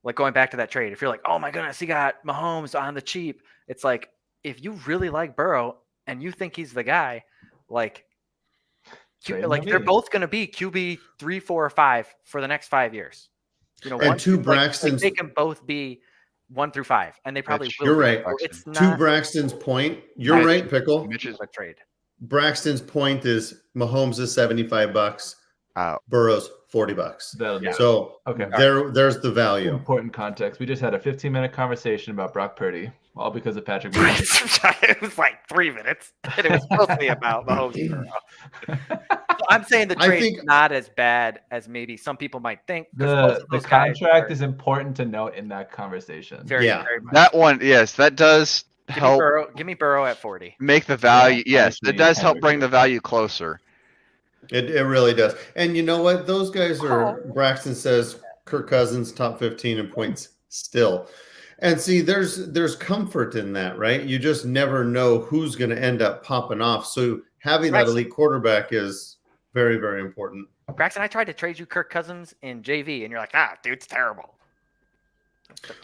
like going back to that trade, if you're like, oh my goodness, he got Mahomes on the cheap, it's like if you really like Burrow and you think he's the guy, like they're both going to be QB 3, 4, or 5 for the next 5 years. And 2 Braxtons. They can both be 1 through 5, and they probably will. You're be. right. So it's To not Braxton's point, you're Mitch- right, Pickle. Mitch's a trade. Braxton's point is Mahomes is $75, out. Burrow's $40. That'll do it. So Okay. there's the value. Important context. We just had a 15-minute conversation about Brock Purdy, all because of Patrick Mahomes. It was like 3 minutes, and it was mostly about Mahomes and Burrow. I'm saying the I trade's think- not as bad as maybe some people might think. 'cause both The of those guys contract are is important to note in that conversation. very, Yeah. very much. That one, yes, that does help Give me Burrow at 40. make the value. Yeah, Yes, I it does agree. help bring the value closer. It really does. And you know what? Those guys are, Braxton says Kirk Cousins, top 15 in points still. And see, there's comfort in that, right? You just never know who's going to end up popping off. So having that elite quarterback is very, very important. Braxton, I tried to trade you Kirk Cousins in JV, and you're like, dude's terrible.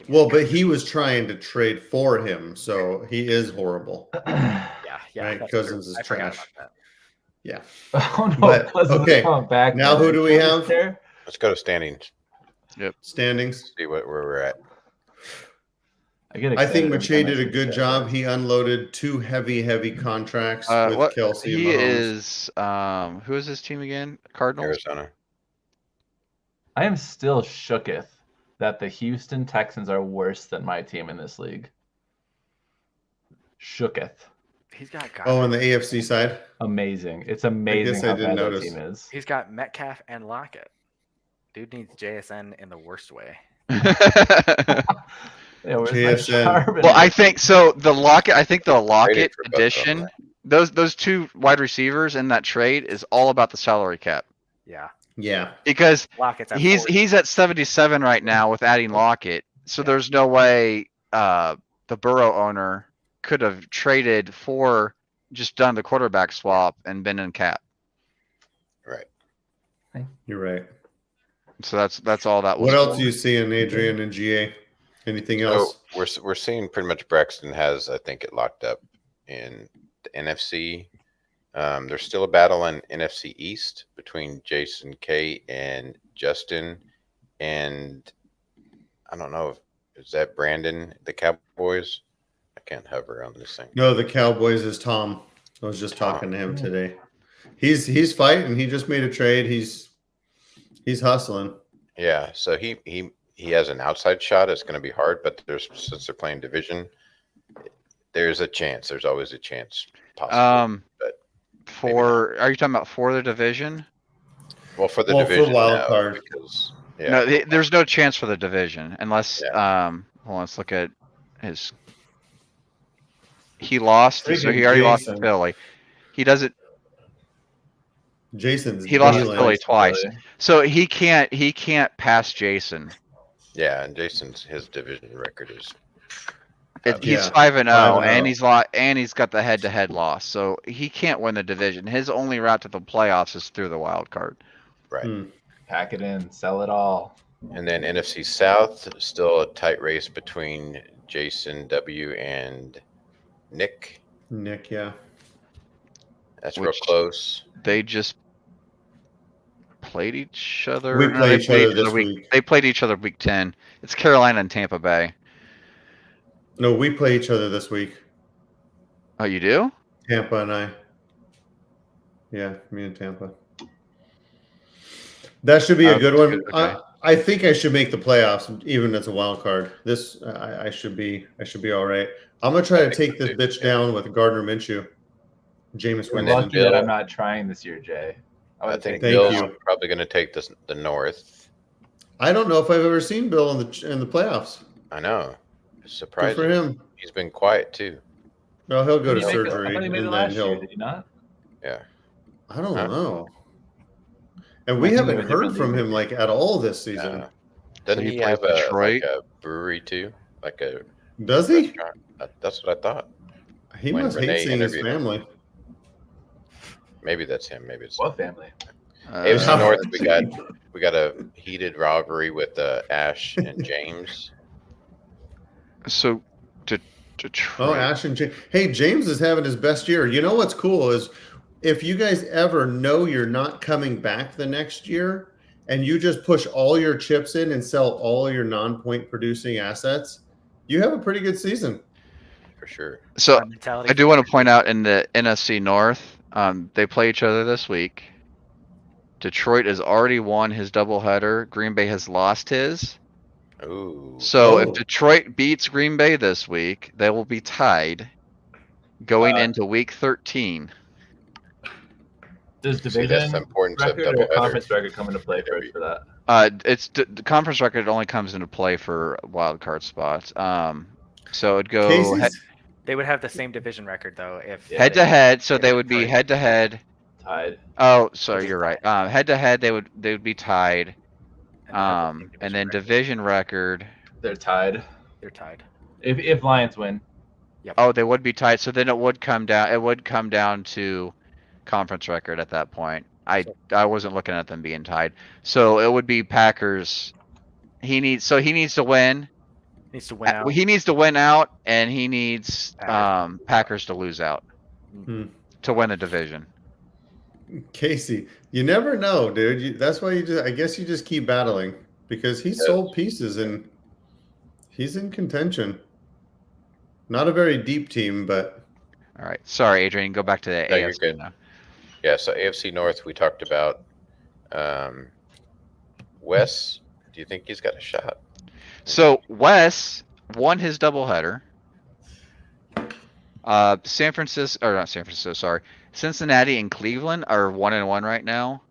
Well, but he was trying to trade for him, so he is horrible. Yeah, Right? that's Cousins true. is I forgot trash. about that. Yeah. Oh no, But, Cousins okay, is coming back. now man. who do we have? There? Let's go to standings. Standings. See where we're at. I think excited every Mache time I did a see good this job. guy. He unloaded 2 heavy contracts with Kelsey and He Mahomes. is who is his team again? Cardinals. Arizona. I am still shooketh that the Houston Texans are worse than my team in this league. Shooketh. He's got Oh, on the AFC side? Amazing. It's amazing how bad that team is. He's got Metcalf and Lockett. Dude needs JSN in the worst way. Yeah, where's my JSN. Charbonnet? Well, I think so. The Lockett for both of edition, them. those 2 wide receivers in that trade is all about the salary cap. Yeah. Yeah. Because Lockett's at he's 40. at 77 right now with adding Lockett. So there's no way the Burrow owner could have traded for just done the quarterback swap and been in cap. Right. You're right. So that's all that was. What else are you seeing, Adrian and GA? Anything else? So we're seeing pretty much Braxton has, I think, it locked up in the NFC. There's still a battle in NFC East between Jason K and Justin, and I don't know is that Brandon, the Cowboys? I can't hover on this thing. No, the Cowboys is Tom. I was just talking to him today. He's fighting. He just made a trade. He's hustling. Yeah, so he has an outside shot. It's going to be hard, but since they're playing division, there's a chance. There's always a chance. Possibly, but are you talking about for the division? Well, for the division, for wild card. because No, there's no chance for the division unless let's look at his. He lost, so he already lost to Philly. He doesn't. He lost to Philly twice, so he can't pass Jason. Yeah, and his division record is. He's 5-0, and he's got the head-to-head loss, so he can't win the division. His only route to the playoffs is through the wild card. Right. Pack it in, sell it all. And then NFC South, still a tight race between Jason W and Nick. Yeah. That's real close. They just played each other. We played each other this week. They played each other week 10. It's Carolina and Tampa Bay. No, we play each other this week. Oh, you do? Tampa and I. Yeah, me and Tampa. That should be a good one. Okay. I think I should make the playoffs, even as a wild card. I should be all right. I'm gonna try to take this bitch down with Gardner Minshew. Jameis Winston. Lucky that I'm not trying this year, Jay. I think Bill's probably going to take the North. I don't know if I've ever seen Bill in the playoffs. I know. It's surprising. Good for him. He's been quiet too. Well, he'll go to surgery. I thought he made it last year, did he not? Yeah. I don't know. And we haven't heard from him like at all this season. Doesn't he have like a brewery too? Does he? That's what I thought. He must hate seeing his family. Maybe that's him. Maybe it's what family? AFC North. We got a heated rivalry with Ash and James. So, Detroit. Oh, Ash and James. Hey, James is having his best year. You know what's cool is if you guys ever know you're not coming back the next year, and you just push all your chips in and sell all your non-point producing assets, you have a pretty good season. For sure. So I do want to point out in the NFC North, they play each other this week. Detroit has already won his doubleheader. Green Bay has lost his. Ooh. So if Detroit beats Green Bay this week, they will be tied going into week 13. Does division record or conference record come into play for that? The conference record only comes into play for wild card spots. So it'd go. They would have the same division record though if head to head. So they would be head to head. Tied. Oh, sorry, you're right. Head to head, they would be tied. And then division record. They're tied. They're tied. If Lions win. Oh, they would be tied. So then it would come down. It would come down to conference record at that point. I wasn't looking at them being tied. So it would be Packers. He needs to win. Needs to win out. He needs to win out, and he needs Packers. Packers to lose out Hmm. to win the division. Casey, you never know, dude. That's why I guess you just keep battling because he sold pieces and he's in contention. Not a very deep team, but All right. Sorry, Adrian. Go back to the No, you're AFC good. now. Yeah, so AFC North, we talked about. Wes, do you think he's got a shot? So Wes won his doubleheader. San Francisco, or not San Francisco, sorry. Cincinnati and Cleveland are 1-1 right now.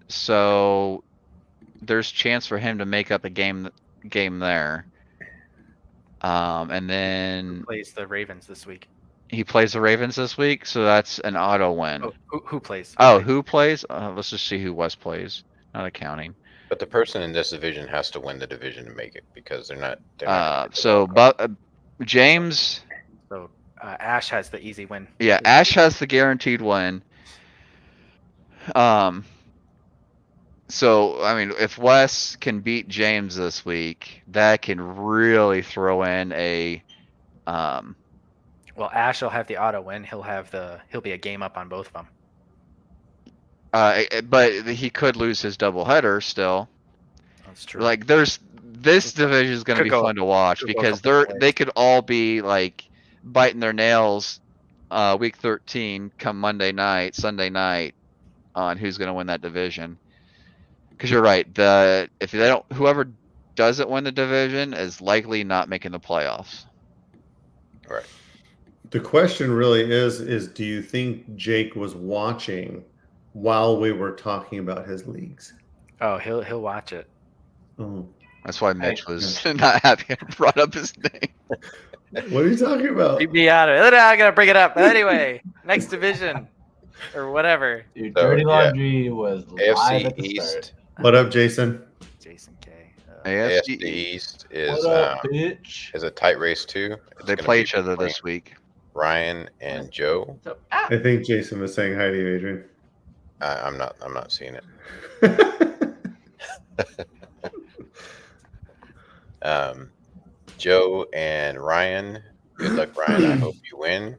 So there's chance for him to make up a game there. And then Plays the Ravens this week. he plays the Ravens this week, so that's an auto win. Oh, who plays? Who plays? Let's just see who Wes plays. Not accounting. But the person in this division has to win the division to make it because they're not. James. So Ash has the easy win. Yeah, Ash has the guaranteed win. So I mean, if Wes can beat James this week, that can really throw in a. Well, Ash will have the auto win. He'll be a game up on both of them. But he could lose his doubleheader still. That's true. Like this division is going to be fun to watch because they could all be like biting their nails week 13 come Sunday night on who's going to win that division. Because you're right, whoever doesn't win the division is likely not making the playoffs. Right. the question really is do you think Jake was watching while we were talking about his leagues? Oh, he'll watch it. Oh. That's why Mitch was not happy I brought up his name. What are you talking about? Keep me out of it. I gotta bring it up. But anyway, next division or whatever. Dude, So, Dirty yeah. Laundry was live AFC at the East. start. What up, Jason? Jason K. AFC East is What up, bitch? is a tight race too. It's They gonna play be each other between this week. Ryan and Joe. So, I think Jason was saying hi to you, Adrian. I'm not seeing it. Joe and Ryan. Good luck, Ryan. I hope you win.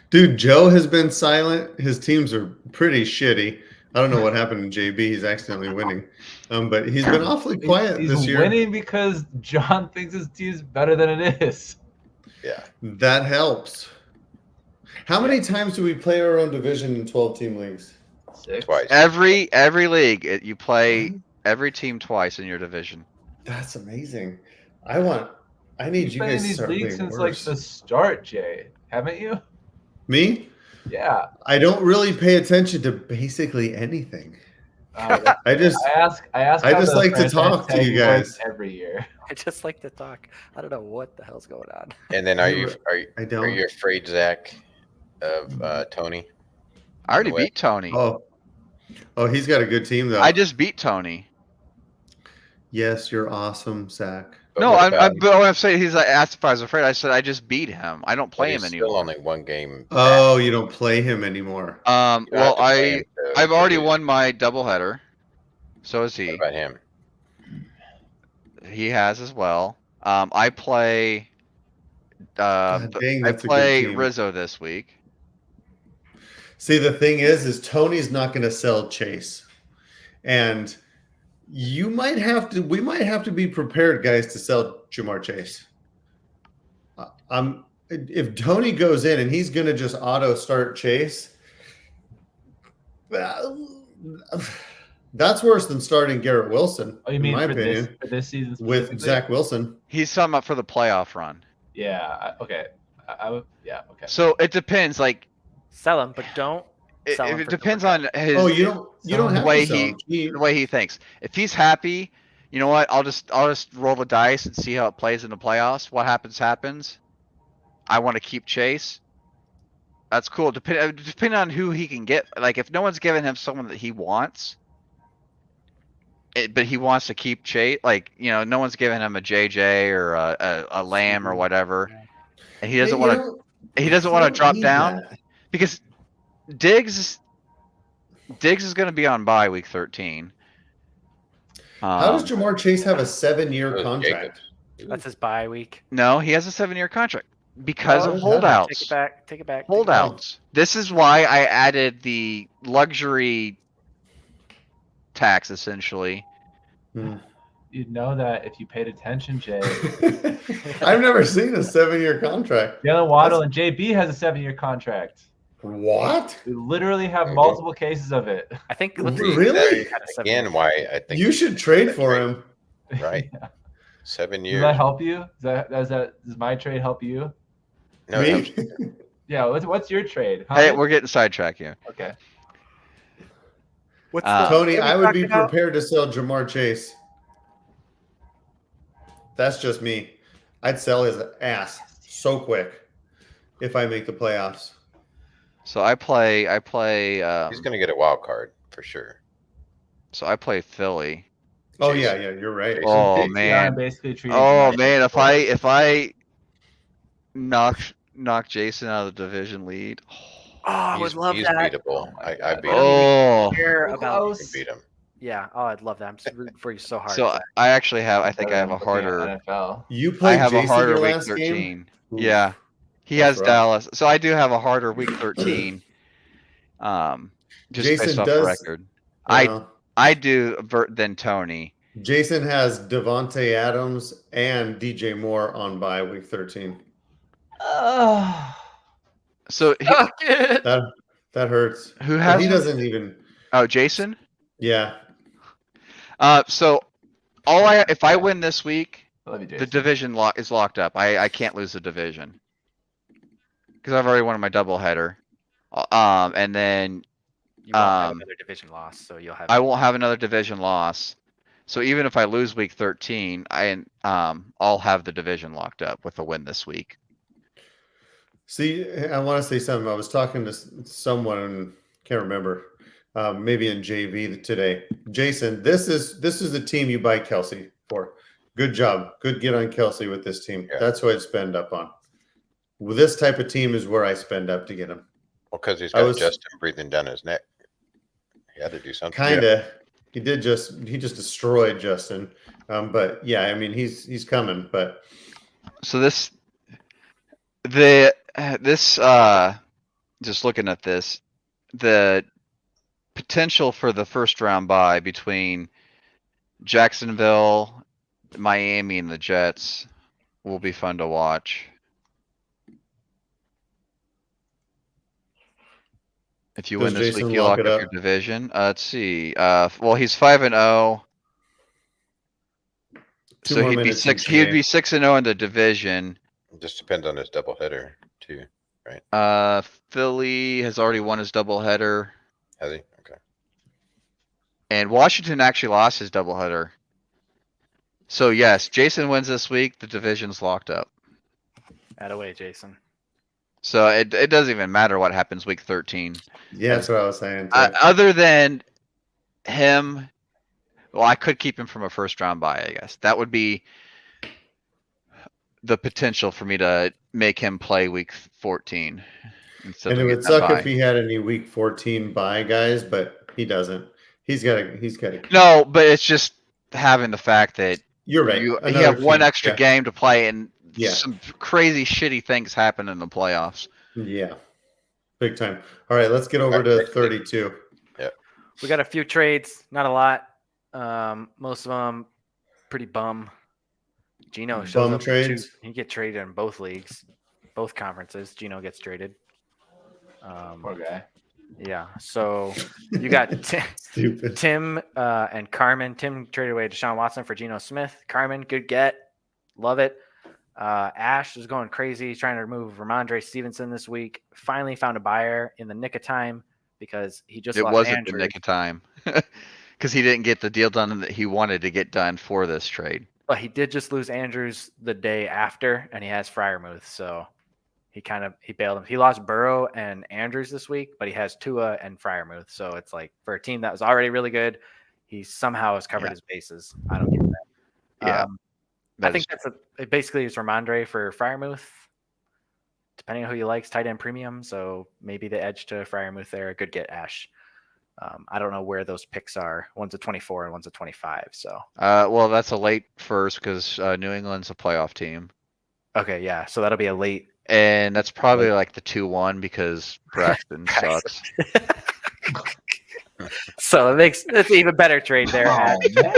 Dude, Joe has been silent. His teams are pretty shitty. I don't know what happened to JB. He's accidentally winning. But he's been awfully quiet he's this year. winning because John thinks his team's better than it is. Yeah. That helps. How many times do we play our own division in 12-team leagues? 6. Twice. Every league, you play every team twice in your division. That's amazing. I need You've you been guys in to these start leagues playing since like worse. the start, Jay. Haven't you? Me? Yeah. I don't really pay attention to basically anything. I I just ask. I how just the like to franchise talk to tag you works guys. every year. I just like to talk. I don't know what the hell's going on. And then are you I don't. are you afraid, Zach, of Tony? I already On the way. beat Tony. Oh, he's got a good team though. I just beat Tony. Yes, you're awesome, Zach. But No, what about- but what I'm saying, he's like, asked if I was afraid. I said I just beat him. I don't but play him he's anymore. Still only one game. Oh, you don't play him anymore. You don't have Well, to play him to I've already lose. won my doubleheader. So has What he. about him? He has as well. I play. God dang, I that's a good play team. Rizzo this week. See, the thing is Tony's not going to sell Chase, and we might have to be prepared, guys, to sell Jamar Chase. If Tony goes in and he's going to just auto start Chase, that's worse than starting Garrett Wilson. Oh, you mean in my for opinion, this season with specifically? Zach Wilson. He's talking about for the playoff run. Yeah. Okay. I would. Yeah. Okay. So it depends. Like Sell him, but don't sell him it for depends double on his. Oh, you don't the have way to sell him. the way he thinks. If he's happy, you know what? I'll just roll the dice and see how it plays in the playoffs. What happens. I want to keep Chase. That's cool. Depending on who he can get. Like if no one's giving him someone that he wants, but he wants to keep Chase. Like, no one's giving him a JJ or a Lamb or whatever, and he doesn't want to. He doesn't want to drop down because Diggs is going to be on bye week 13. How does Jamar Chase have a 7-year So is contract? Jacobs. That's his bye week. No, he has a 7-year contract because Oh, of okay. holdouts. Take it back. Take it back. Holdouts. This is why I added the luxury tax, essentially. You'd know that if you paid attention, Jay. I've never seen a 7-year contract. Jalen Waddle and JB has a 7-year contract. What? We literally have multiple cases of it. I think Really? Again, why I think You should trade for him. Right. 7 years. Does that help you? Does my trade help you? No, Me? Yeah. What's your trade? How Hey, much- we're getting sidetracked here. Okay. What's Tony, what are I we would be talking about? prepared to sell Jamar Chase. That's just me. I'd sell his ass so quick if I make the playoffs. So I play. he's going to get a wild card for sure. So I play Philly. Oh Chase. yeah, you're right. Chase. Oh Jason, man. I'm basically treating Oh Jamar man, Chase if I knock Jason out of the division lead. Oh, I would love he's that. beatable. Oh my I God. beat him. Oh. Care So about close. I beat him. yeah. Oh, I'd love that. I'm just rooting for you so hard. So Zach. I actually have. I better think I have than a looking at harder. NFL. You I played have a Jason harder your week last 13. game? Oof. Yeah, he That's has rough. Dallas, so I do have a harder week 13. Just Jason based off does- record. Uh, I do than Tony. Jason has Devontae Adams and DJ Moore on bye week 13. So That hurts. who But has he him? doesn't even. Oh, Jason. Yeah. So if I win this week, I love you, the Jason. division is locked up. I can't lose the division because I've already won my doubleheader. And then You won't have another division loss, so you'll have. I won't have another division loss. So even if I lose week 13, I'll have the division locked up with a win this week. See, I want to say something. I was talking to someone, can't remember, maybe in JV today. Jason, this is the team you buy Kelsey for. Good job. Good get on Kelsey with this team. Yeah. That's what I'd spend up on. Well, this type of team is where I spend up to get him. Well, because he's got Justin breathing down his neck. He had to do something. Kind of. He just destroyed Justin. But yeah, I mean he's coming. But So just looking at this, the potential for the first round bye between Jacksonville, Miami, and the Jets will be fun to watch. If you win Does this Jason week, you lock lock it up up? your division. Let's see. Well, he's 5-0. Two So more he'd be minutes six. each He'd game. be 6-0 in the division. It just depends on his doubleheader too. Philly has already won his doubleheader, Has he? Okay. and Washington actually lost his doubleheader. So yes, Jason wins this week. The division's locked up. Add away, Jason. So it doesn't even matter what happens week 13. yeah, that's what I was saying. Too. Other than him, well, I could keep him from a first round bye. I guess that would be the potential for me to make him play week 14 instead And of it would getting suck that if he had any week 14 bye guys, but he doesn't. He's got to. No, but it's just having the fact that You're right. you Another have one team. extra game to play, and Yeah. some crazy shitty things happen in the playoffs. Yeah. Big time. All right, let's get over to 32. We got a few trades, not a lot. Most of them pretty bum. Gino shows Bum up. trades? He get traded in both leagues, both conferences. Gino gets traded. Poor guy. Yeah. So you got Stupid. Tim and Carmen. Tim traded away Deshaun Watson for Geno Smith. Carmen, good get. Love it. Ash is going crazy. He's trying to remove Ramondre Stevenson this week. Finally found a buyer in the nick of time because he just It lost wasn't Andrews. the nick of time because he didn't get the deal done that he wanted to get done for this trade. But he did just lose Andrews the day after, and he has Freiermuth, so he bailed him. He lost Burrow and Andrews this week, but he has Tua and Freiermuth, so it's like for a team that was already really good, he somehow has covered his bases. I don't get that. Yeah. I think it basically is Ramondre for Freiermuth, depending on who you likes, tight end premium. So maybe the edge to Freiermuth there. A good get, Ash. I don't know where those picks are. One's a 24 and one's a 25. So well, that's a late first because New England's a playoff team. Okay, yeah. So that'll be a late. And that's probably like the 2-1 because Braxton sucks. So it's an even better trade there. Oh, man.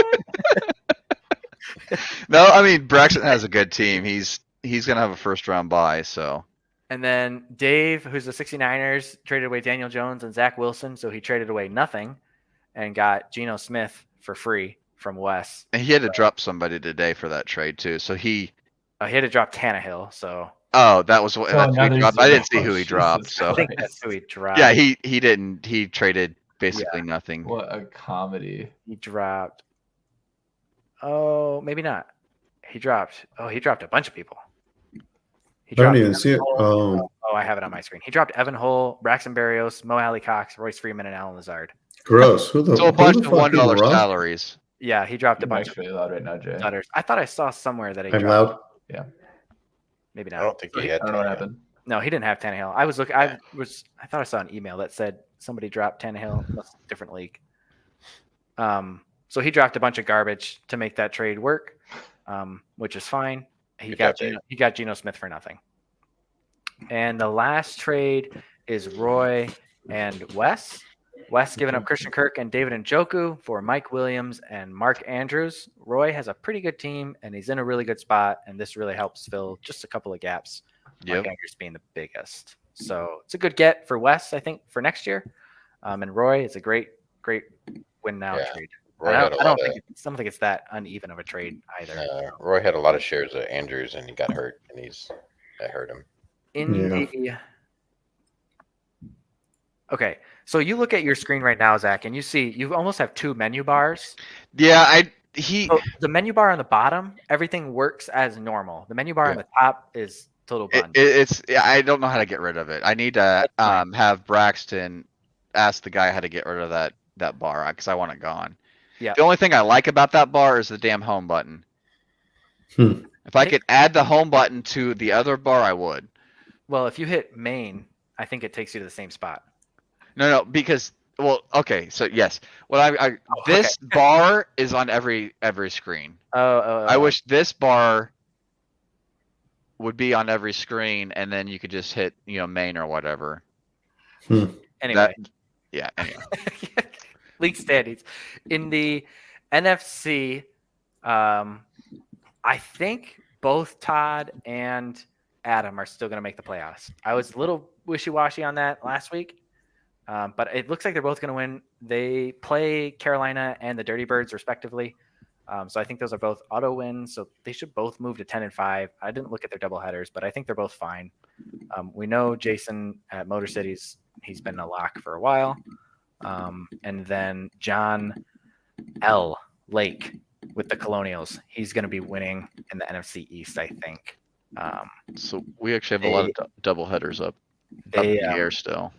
No, I mean Braxton has a good team. He's gonna have a first round bye, so. And then Dave, who's the 69ers, traded away Daniel Jones and Zach Wilson, so he traded away nothing and got Geno Smith for free from Wes. And he had to drop somebody today for that trade too. So he had to drop Tannehill. So that was what So that's who he dropped. I didn't see who he Jesus dropped. So I think that's who he dropped. yeah, he didn't. He traded basically nothing. What a comedy. He dropped. Oh, maybe not. He dropped a bunch of people. He I don't dropped even see it. Oh, I have it on my screen. He dropped Evan Hull, Braxton Berrios, Mo Alley Cox, Royce Freeman, and Alan Lazard. gross. Who the? So a who bunch the of fuck $1 is Ross? salaries. Yeah, he dropped a Your bunch mic's really loud right now, Jay. of letters. I thought I saw somewhere that he I'm dropped. loud. Maybe I not. don't think he had I don't know what Tannehill. happened. No, he didn't have Tannehill. I was looking. I thought I saw an email that said somebody dropped Tannehill. That's a different league. So he dropped a bunch of garbage to make that trade work, which is fine. He got Geno Smith for nothing. And the last trade is Roy and Wes. Wes giving up Christian Kirk and David Njoku for Mike Williams and Mark Andrews. Roy has a pretty good team, and he's in a really good spot, and this really helps fill just a couple of gaps. Mark Andrews being the biggest. So it's a good get for Wes, I think, for next year. And Roy, it's a great win now trade. I don't think it's that uneven of a trade either. Roy had a lot of shares of Andrews, and he got hurt, and that hurt him. Okay, so you look at your screen right now, Zach, and you see you almost have two menu bars. Yeah, So the menu bar on the bottom, everything works as normal. The menu bar on the top is total bun. I don't know how to get rid of it. I need to have Braxton ask the guy how to get rid of that bar because I want it gone. Yeah. The only thing I like about that bar is the damn home button. If I could add the home button to the other bar, I would. Well, if you hit main, I think it takes you to the same spot. No, because okay, so yes. Well, this bar is on every screen. I wish this bar would be on every screen, and then you could just hit main or whatever. Anyway. Anyway. League standings in the NFC. I think both Todd and Adam are still going to make the playoffs. I was a little wishy-washy on that last week, but it looks like they're both going to win. They play Carolina and the Dirty Birds respectively, so I think those are both auto wins. So they should both move to 10-5. I didn't look at their doubleheaders, but I think they're both fine. We know Jason at Motor Cities, he's been a lock for a while. And then John L. Lake with the Colonials. He's going to be winning in the NFC East, I think. So we actually have a lot of double headers up in the air still.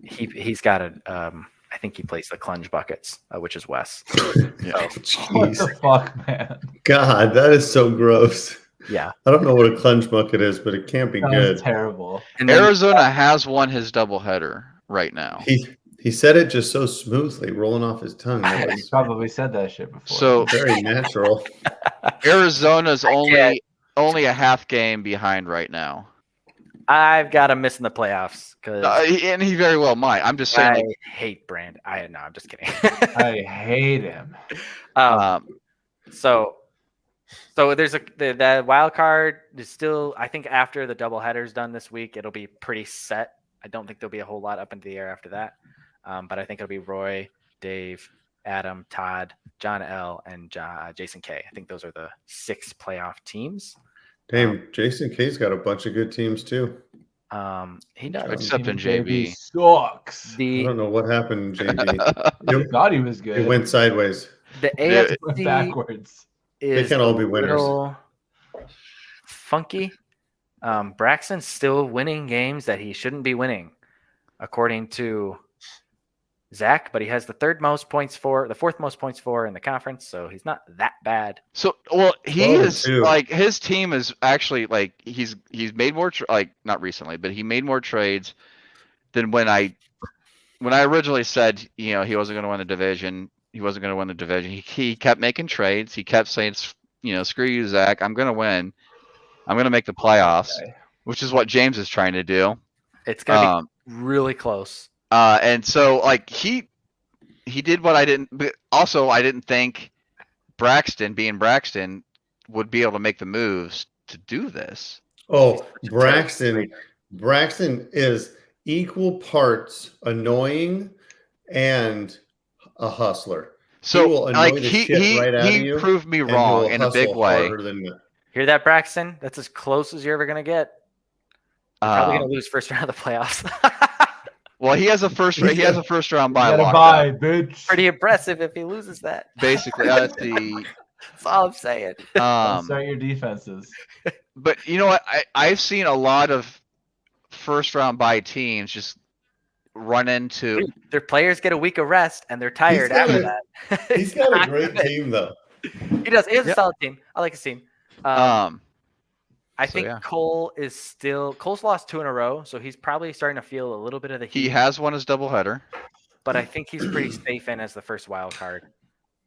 He's got I think he plays the Clunge Buckets, which is Wes. What the fuck, man? God, that is so gross. Yeah. I don't know what a Clunge Bucket is, but it can't be good. Terrible. And then, Arizona has won his doubleheader right now. He said it just so smoothly, rolling off his tongue. That He's was probably said that shit before. So very natural. Arizona's only a half game behind right now. I've got him missing the playoffs because and he very well might. I'm just saying. I hate Brand. I'm just kidding. I hate him. So there's the wild card is still. I think after the doubleheader's done this week, it'll be pretty set. I don't think there'll be a whole lot up into the air after that. But I think it'll be Roy, Dave, Adam, Todd, John L, and Jason K. I think those are the 6 playoff teams. Damn, Jason K's got a bunch of good teams too. He does. Except in JB. Sucks. I don't know what happened in JB. I thought he was good. It went sideways. The It went AFC backwards. is They can't all be a winners. little funky. Braxton's still winning games that he shouldn't be winning, according to Zach, but he has the fourth most points for in the conference, so he's not that bad. So, well, he 12 and is 2. like his team is actually like he's made more not recently, but he made more trades than when I originally said he wasn't going to win the division. He wasn't going to win the division. He kept making trades. He kept saying, screw you, Zach. I'm going to win. I'm going to make the playoffs, which is what James is trying to do. It's going to be really close. And so like he did what I didn't. But also, I didn't think Braxton would be able to make the moves to do this. Oh, Braxton is equal parts annoying and a hustler. So he will annoy like the shit right out of you, proved me and wrong will in a big hustle way. harder than you. Hear that, Braxton? That's as close as you're ever going to get. You're probably going to lose first round of the playoffs. Well, he has a first round bye. Bye, bitch. Pretty impressive if he loses that. Basically, that's the. That's all I'm saying. Start your defenses. But you know what? I've seen a lot of first round bye teams just run into. Dude, their players get a week of rest and they're tired after that. He's got a great team, though. He does. He has a solid team. I like his team. I think Cole's lost 2 in a row, so he's probably starting to feel a little bit of the heat. He has won his doubleheader, but I think he's pretty safe in as the first wild card.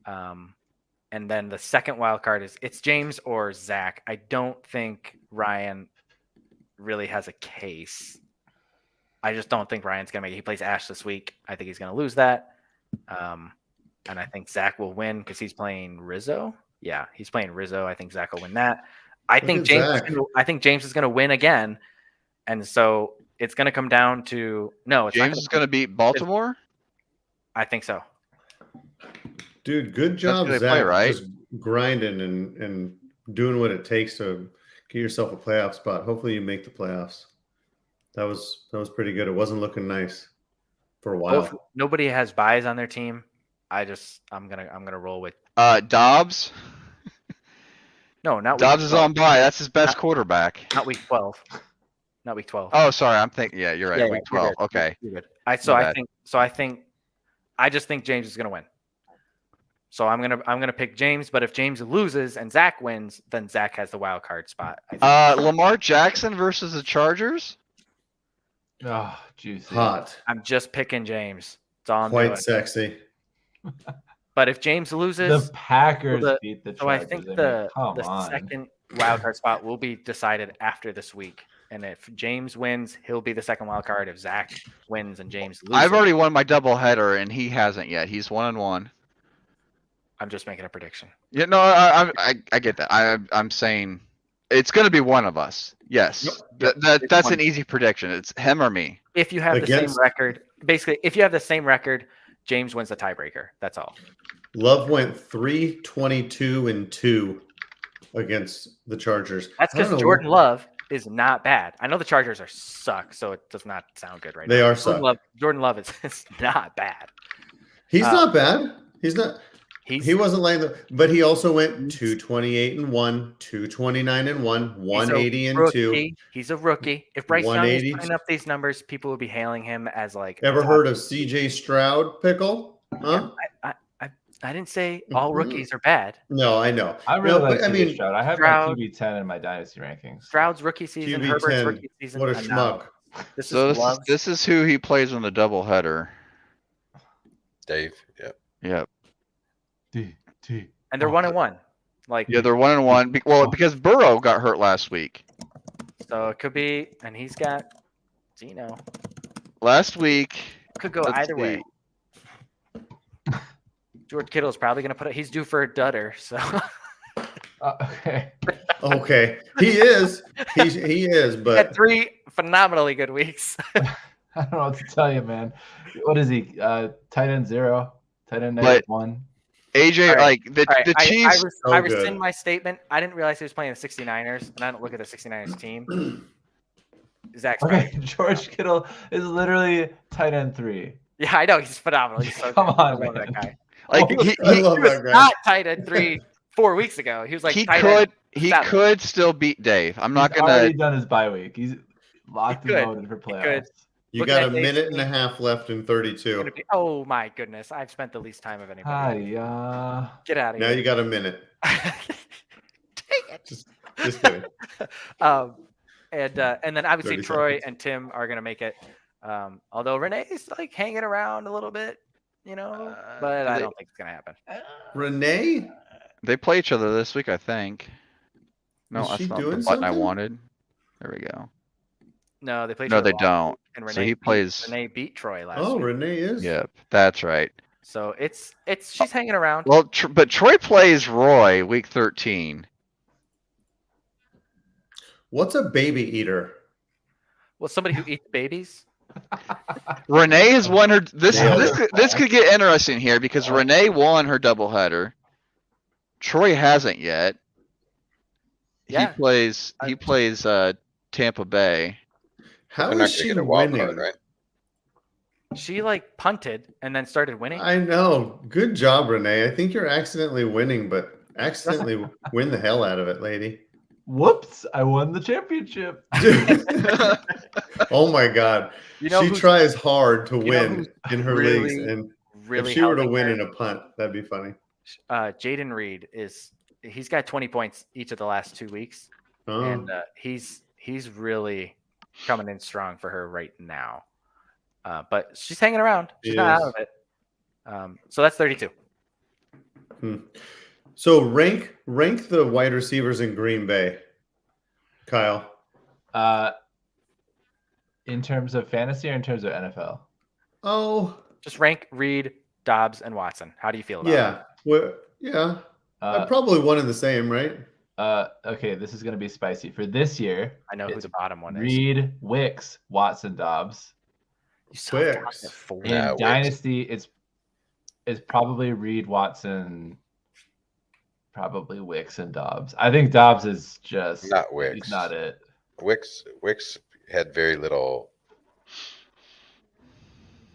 And then the second wild card it's James or Zach. I don't think Ryan really has a case. I just don't think Ryan's gonna make it. He plays Ash this week. I think he's gonna lose that. And I think Zach will win because he's playing Rizzo. Yeah, he's playing Rizzo. I think Zach will win that. I think James is going to win again, and so it's going to come down to James is going to beat Baltimore. I think so. Dude, good job, Zach. Play, right? Just grinding and doing what it takes to get yourself a playoff spot. Hopefully, you make the playoffs. That was pretty good. It wasn't looking nice for a while. Nobody has buys on their team. I'm gonna roll with Dobbs. No, not Dobbs is on bye. That's his best quarterback. Not week 12. Not week 12. Oh, sorry. I'm thinking. Yeah, you're right. Yeah, week 12. Okay. You're good. I just think James is gonna win. So I'm gonna pick James. But if James loses and Zach wins, then Zach has the wild card spot. Lamar Jackson versus the Chargers. Oh, juicy. Hot. I'm just picking James. That's all I'm Quite doing. sexy. But if James loses, the Packers beat the Chargers. So I think the second wild card spot will be decided after this week. And if James wins, he'll be the second wild card. If Zach wins and James loses, I've already won my doubleheader, and he hasn't yet. He's 1-1. I'm just making a prediction. Yeah, no, I get that. I'm saying it's going to be one of us. Yes, that's an easy prediction. It's him or me. If you have the same record, basically, if you have the same record, James wins the tiebreaker. That's all. Love went 3-22-2 against the Chargers. That's because Jordan Love is not bad. I know the Chargers suck, so it does not sound good right now. They are suck. Jordan Love is not bad. He's not bad. He's not. He wasn't like but he also went 228-1, 229-1, 180-2. He's a rookie. If Bryce Young is putting up these numbers, people would be hailing him as like. Ever heard of CJ Stroud, Pickle? Huh? I didn't say all rookies are bad. No, I know. I really like CJ Stroud. I have my QB10 in my dynasty rankings. Stroud's rookie season, QB10, Herbert's rookie season. What a schmuck. This is who he plays on the doubleheader. Dave. Yep. And they're 1-1. They're 1-1. Well, because Burrow got hurt last week. So it could be, and he's got Zeno. Last week. Could go either way. George Kittle is probably going to he's due for a dudder, so. Okay. Okay. He is, but. He had 3 phenomenally good weeks. I don't know what to tell you, man. What is he? Tight end 0, tight end -1. AJ, the Chiefs. I rescind my statement. I didn't realize he was playing the 69ers, and I don't look at the 69ers team. Zach's right. George Kittle is literally tight end 3. Yeah, I know. He's phenomenal. He's so Come on, man. That guy. I love that guy. Not tight end 4 weeks ago. He was like he could still beat Dave. I'm not gonna. He's already done his bye week. He's locked and loaded for playoffs. You Looking got at a Dave minute and a Sneak, half left in it's 32. gonna be, oh my goodness, I've spent the least time of anybody. Hi, Get out of Now here. you got a minute. Dang it. Just kidding. And then obviously 30 Troy seconds. and Tim are gonna make it. Although Renee's like hanging around a little bit, but I don't think it's gonna happen. Renee? They play each other this week, I think. No, Is that's she not the doing button I something? wanted. There we go. No, they play each No, other they last don't. week, and So he plays. Renee beat Troy last Oh, week. Renee is. Yep, that's right. So she's hanging around. Well, but Troy plays Roy week 13. What's a baby eater? Well, somebody who eats babies. Renee has won her. Nailed This could get interesting here because Renee won her doubleheader. Troy hasn't yet. Yeah. He plays Tampa Bay. How They're not is gonna she get a wild winning? card, right? She like punted and then started winning. I know. Good job, Renee. I think you're accidentally winning, but accidentally win the hell out of it, lady. Whoops! I won the championship. Oh my God. You know She who's tries hard to know win who's in her really, leagues. And really if she were to helping win her? in a punt, that'd be funny. Jaden Reed he's got 20 points each of the last 2 weeks, Oh, and he's really coming in strong for her right now. But she's hanging around. She's not out of it. So that's 32. So rank the wide receivers in Green Bay, Kyle. In terms of fantasy or in terms of NFL? Oh, Just rank Reed, Dobbs, and Watson. How do you feel about it? yeah. Well, yeah. Probably one and the same, right? Okay, this is going to be spicy. For this year, I know who the bottom one is. Reed, Wicks, Watson, Dobbs. You still have Wicks. Dobbs at 4. In Nah, Wicks. Dynasty, it's probably Reed, Watson, probably Wicks, and Dobbs. I think Dobbs is just Not Wicks. He's not it. Wicks had very little.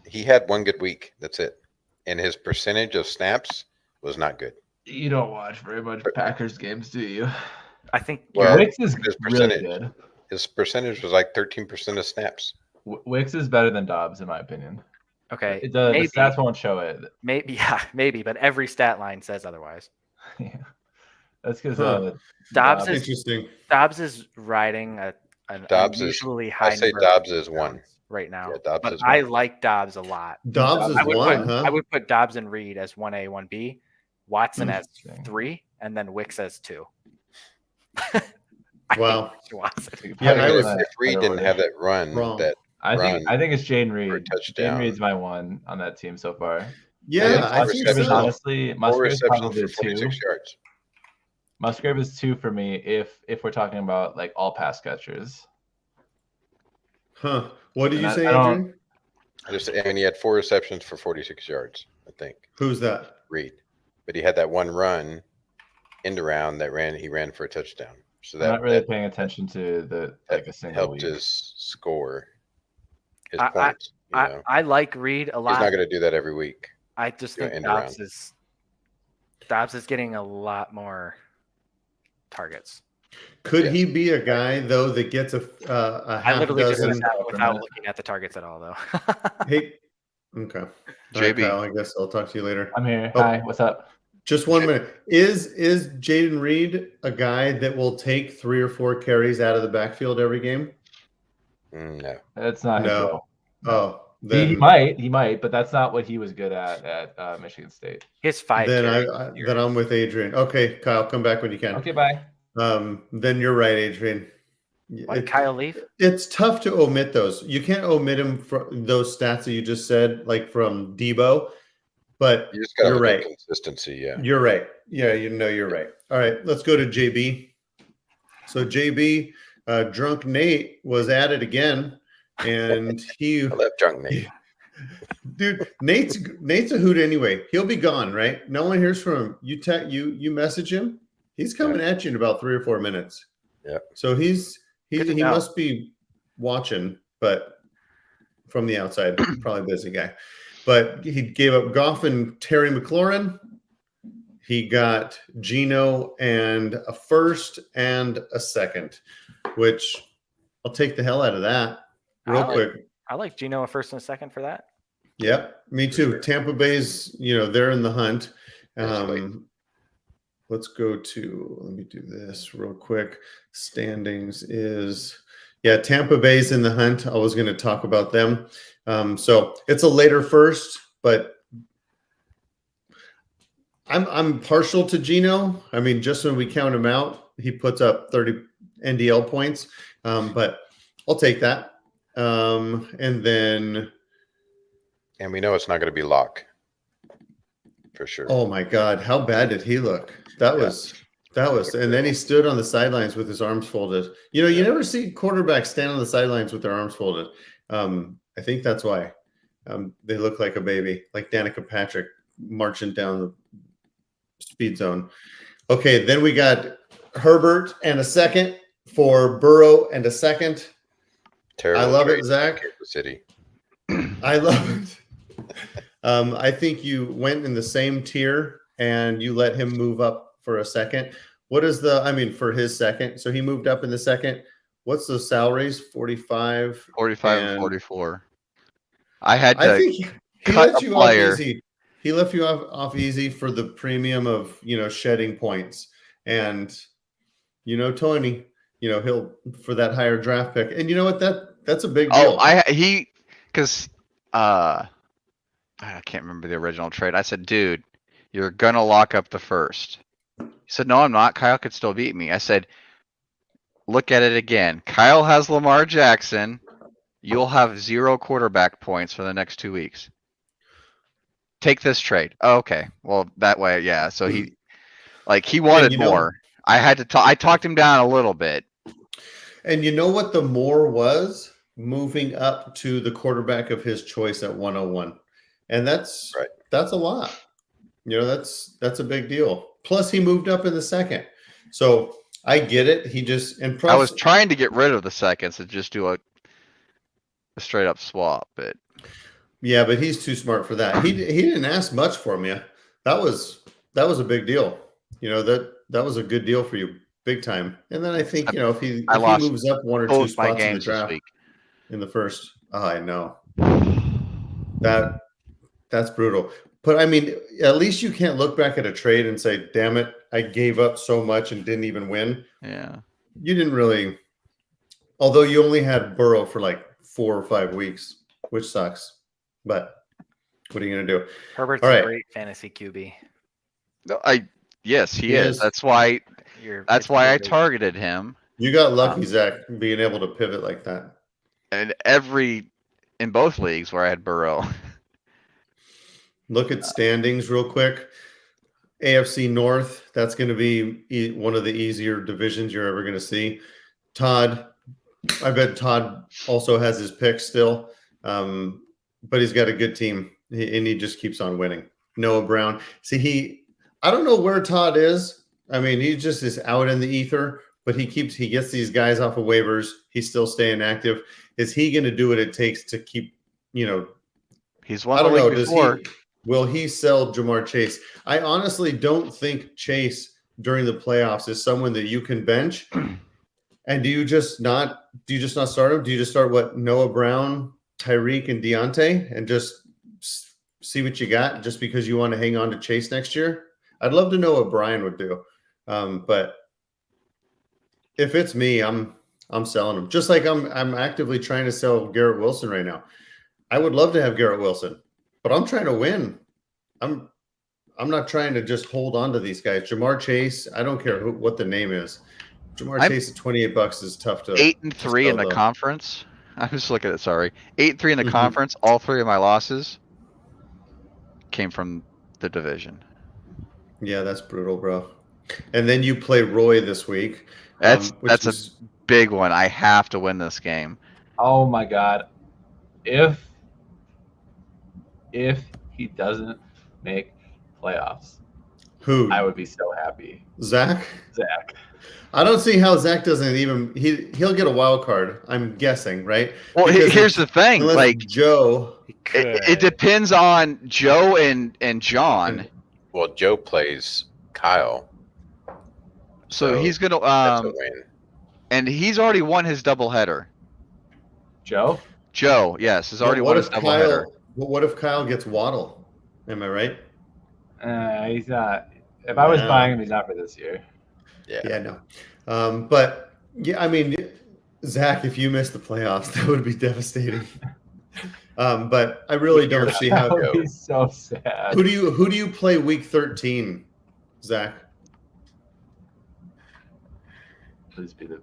He had one good week. That's it. And his percentage of snaps was not good. You don't watch very much Packers games, do you? I think Well, Wicks is his really percentage. good. His percentage was like 13% of snaps. Wicks is better than Dobbs, in my opinion. okay. The maybe, stats won't show it. maybe, but every stat line says otherwise. Yeah. That's because Dobbs is Interesting. Dobbs is riding an Dobbs is- unusually high. I say number of Dobbs is one. touchdowns right now. Yeah, Dobbs but is I one. like Dobbs a lot. Dobbs is I would one, put, huh? I would put Dobbs and Reed as 1A, 1B, Watson as Interesting. 3, and then Wicks as 2. Wow. Watson. Yeah, I I mean, was if Reed didn't have that run, wrong. I run think it's Jane for a Reed. Jane touchdown. Reed's my one on that team so far. Yeah, I think Musgrave is so. honestly, 4 Musgrave is receptions probably for 46 2. yards. Musgrave is 2 for me if we're talking about like all pass catchers. Huh. What did And you say, I don't- Adrian? And he had 4 receptions for 46 yards, I think. Who's that? Reed. But he had that one run end around that he ran for a touchdown. So I'm not that, really that, paying attention to that a single helped week. his score, his I- points. I like Reed a lot. He's not going to do that every week. I just Go think end Dobbs around. is getting a lot more targets. Could Yes. he be a guy though that gets a I half literally just dozen? said that for a without minute. looking at the targets at all, though. Hey, okay. All right, JB. Kyle, I guess I'll talk to you later. I'm here. Oh. Hi, what's up? Just 1 minute. Is Jaden Reed a guy that will take 3 or 4 carries out of the backfield every game? No. That's not his No. role. Oh, He then might, but that's not what he was good at Michigan State. His 5 then carries. then I'm with Adrian. Okay, Kyle, come back when you can. Okay, bye. Then you're right, Adrian. What, Kyle Leaf? It's tough to omit those. You can't omit him from those stats that you just said, like from Debo. But You just got to you're have right. consistency. Yeah. You're right. Yeah, you're right. All right, let's go to JB. So JB, Drunk Nate was at it again, and he, I love drunk Nate. dude, Nate's a hoot anyway. He'll be gone, right? No one hears from him. You message him. He's coming at you in about 3 or 4 minutes. Yeah. So he Good to know. must be watching, but from the outside, probably a busy guy. But he gave up Goff and Terry McLaurin. He got Geno and a first and a second, which I'll take the hell out of that real quick. I like Gino a first and a second for that. Yep, me too. sure. Tampa Bay's, they're in the hunt. It's late. Let's go to, let me do this real quick. Standings is, Tampa Bay's in the hunt. I was going to talk about them. So it's a later first, but I'm partial to Gino. I mean, just when we count him out, he puts up 30 NDL points. But I'll take that. And then, And we know it's not going to be Locke for sure. oh my God, how bad did he look? That was, and then he stood on the sidelines with his arms folded. You never see quarterbacks stand on the sidelines with their arms folded. I think that's why they look like a baby, like Danica Patrick marching down the speed zone. Okay, then we got Herbert and a second for Burrow and a second. Terrible I love it, trade Zach. for Kansas City. I love it. I think you went in the same tier and you let him move up for a second. What is for his second? So he moved up in the second. What's the salaries? 45. 45 and 44. I had to I think he cut let a you off player. easy. He left you off easy for the premium of shedding points. And Tony, he'll for that higher draft pick. And you know what? That's a big deal. Because I can't remember the original trade. I said, dude, you're gonna lock up the first. He said, no, I'm not. Kyle could still beat me. I said, look at it again. Kyle has Lamar Jackson. You'll have 0 quarterback points for the next 2 weeks. Take this trade. Oh, okay. Well, that way, yeah. So he wanted more. I had to talk. I talked him down a little bit. And you know what the more was? Moving up to the quarterback of his choice at 101. And that's Right. That's a lot. That's a big deal. Plus he moved up in the second. So I get it. I was trying to get rid of the seconds and just do a straight up swap, but yeah, but he's too smart for that. He didn't ask much from you. That was a big deal. That was a good deal for you, big time. And then I think if he moves up 1 or 2 spots in the draft in the first, I know that's brutal. But I mean, at least you can't look back at a trade and say, "Damn it, I gave up so much and didn't even win." Yeah, you didn't really. Although you only had Burrow for like 4 or 5 weeks, which sucks. But what are you gonna do? Herbert's a great fantasy QB. No, yes, he is. That's why I targeted him. You got lucky, Zach, being able to pivot like that. And in both leagues where I had Burrow. Look at standings real quick. AFC North, that's going to be one of the easier divisions you're ever going to see. Todd, I bet Todd also has his pick still, but he's got a good team, and he just keeps on winning. Noah Brown. See, I don't know where Todd is. I mean, he just is out in the ether, but he gets these guys off of waivers. He's still staying active. Is he going to do what it takes to keep, He's won the league before. Will he sell Jamar Chase? I honestly don't think Chase during the playoffs is someone that you can bench. And do you just not start him? Do you just start Noah Brown, Tyreek, and Deontay and just see what you got just because you want to hang on to Chase next year? I'd love to know what Brian would do. But if it's me, I'm selling him. Just like I'm actively trying to sell Garrett Wilson right now. I would love to have Garrett Wilson, but I'm trying to win. I'm not trying to just hold on to these guys. Jamar Chase, I don't care what the name is. Jamar Chase at $28 is tough to 8-3 in the conference. I was looking at 8-3 in the conference. All 3 of my losses came from the division. Yeah, that's brutal, bro. And then you play Roy this week. That's a big one. I have to win this game. Oh my God. If he doesn't make playoffs, who? I would be so happy. Zach? Zach. I don't see how Zach doesn't even he'll get a wild card, I'm guessing, right? Well, here's the thing, like Joe. It depends on Joe and John. Well, Joe plays Kyle. So he's gonna that's a win. And he's already won his doubleheader. Joe? Joe, yes, has already But won his doubleheader. What if Kyle gets Waddle? Am I right? He's not. If I was No. buying him, he's not for this year. Yeah, no. But yeah, I mean, Zach, if you miss the playoffs, that would be devastating. But I really don't see how. That would be so sad. Who do you play week 13, Zach? Please be the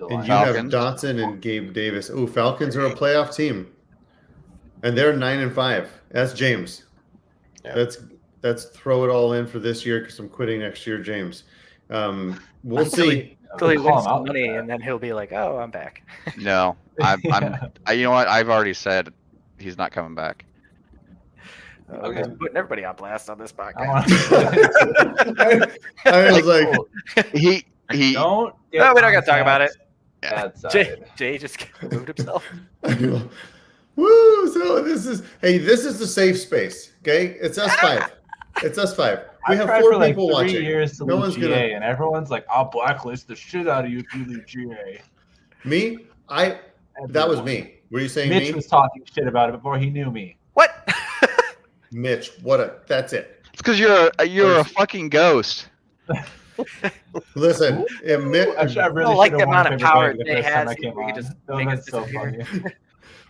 And Lions. you have Falcons. Dotson and Gabe Davis. Oh, Falcons are a playoff team, and they're 9-5. That's James. Yeah. That's throw it all in for this year because I'm quitting next year, James. We'll see. Until he Call wins him some out money, like and then he'll be like, "Oh, I'm back." No, you know what? I've already said he's not coming back. Okay. We're putting everybody on blast on this I podcast. want I was like, He don't. No, we don't gotta talk about it. That Jay just removed himself. woo! So this is the safe space. Okay, it's us five. It's us five. We have tried 4 for like people 3 watching. years to No leave one's GA, gonna. and everyone's like, "I'll blacklist the shit out of you if you leave GA." Me? That was me. Were you saying Mitch me? was talking shit about it before he knew me. What? Mitch, that's it. it's because you're a fucking ghost. Listen, Actually, I really don't like should the have won amount of Favorite power Game the Jay first time has. I came We could on. just That make was us so disappear. funny.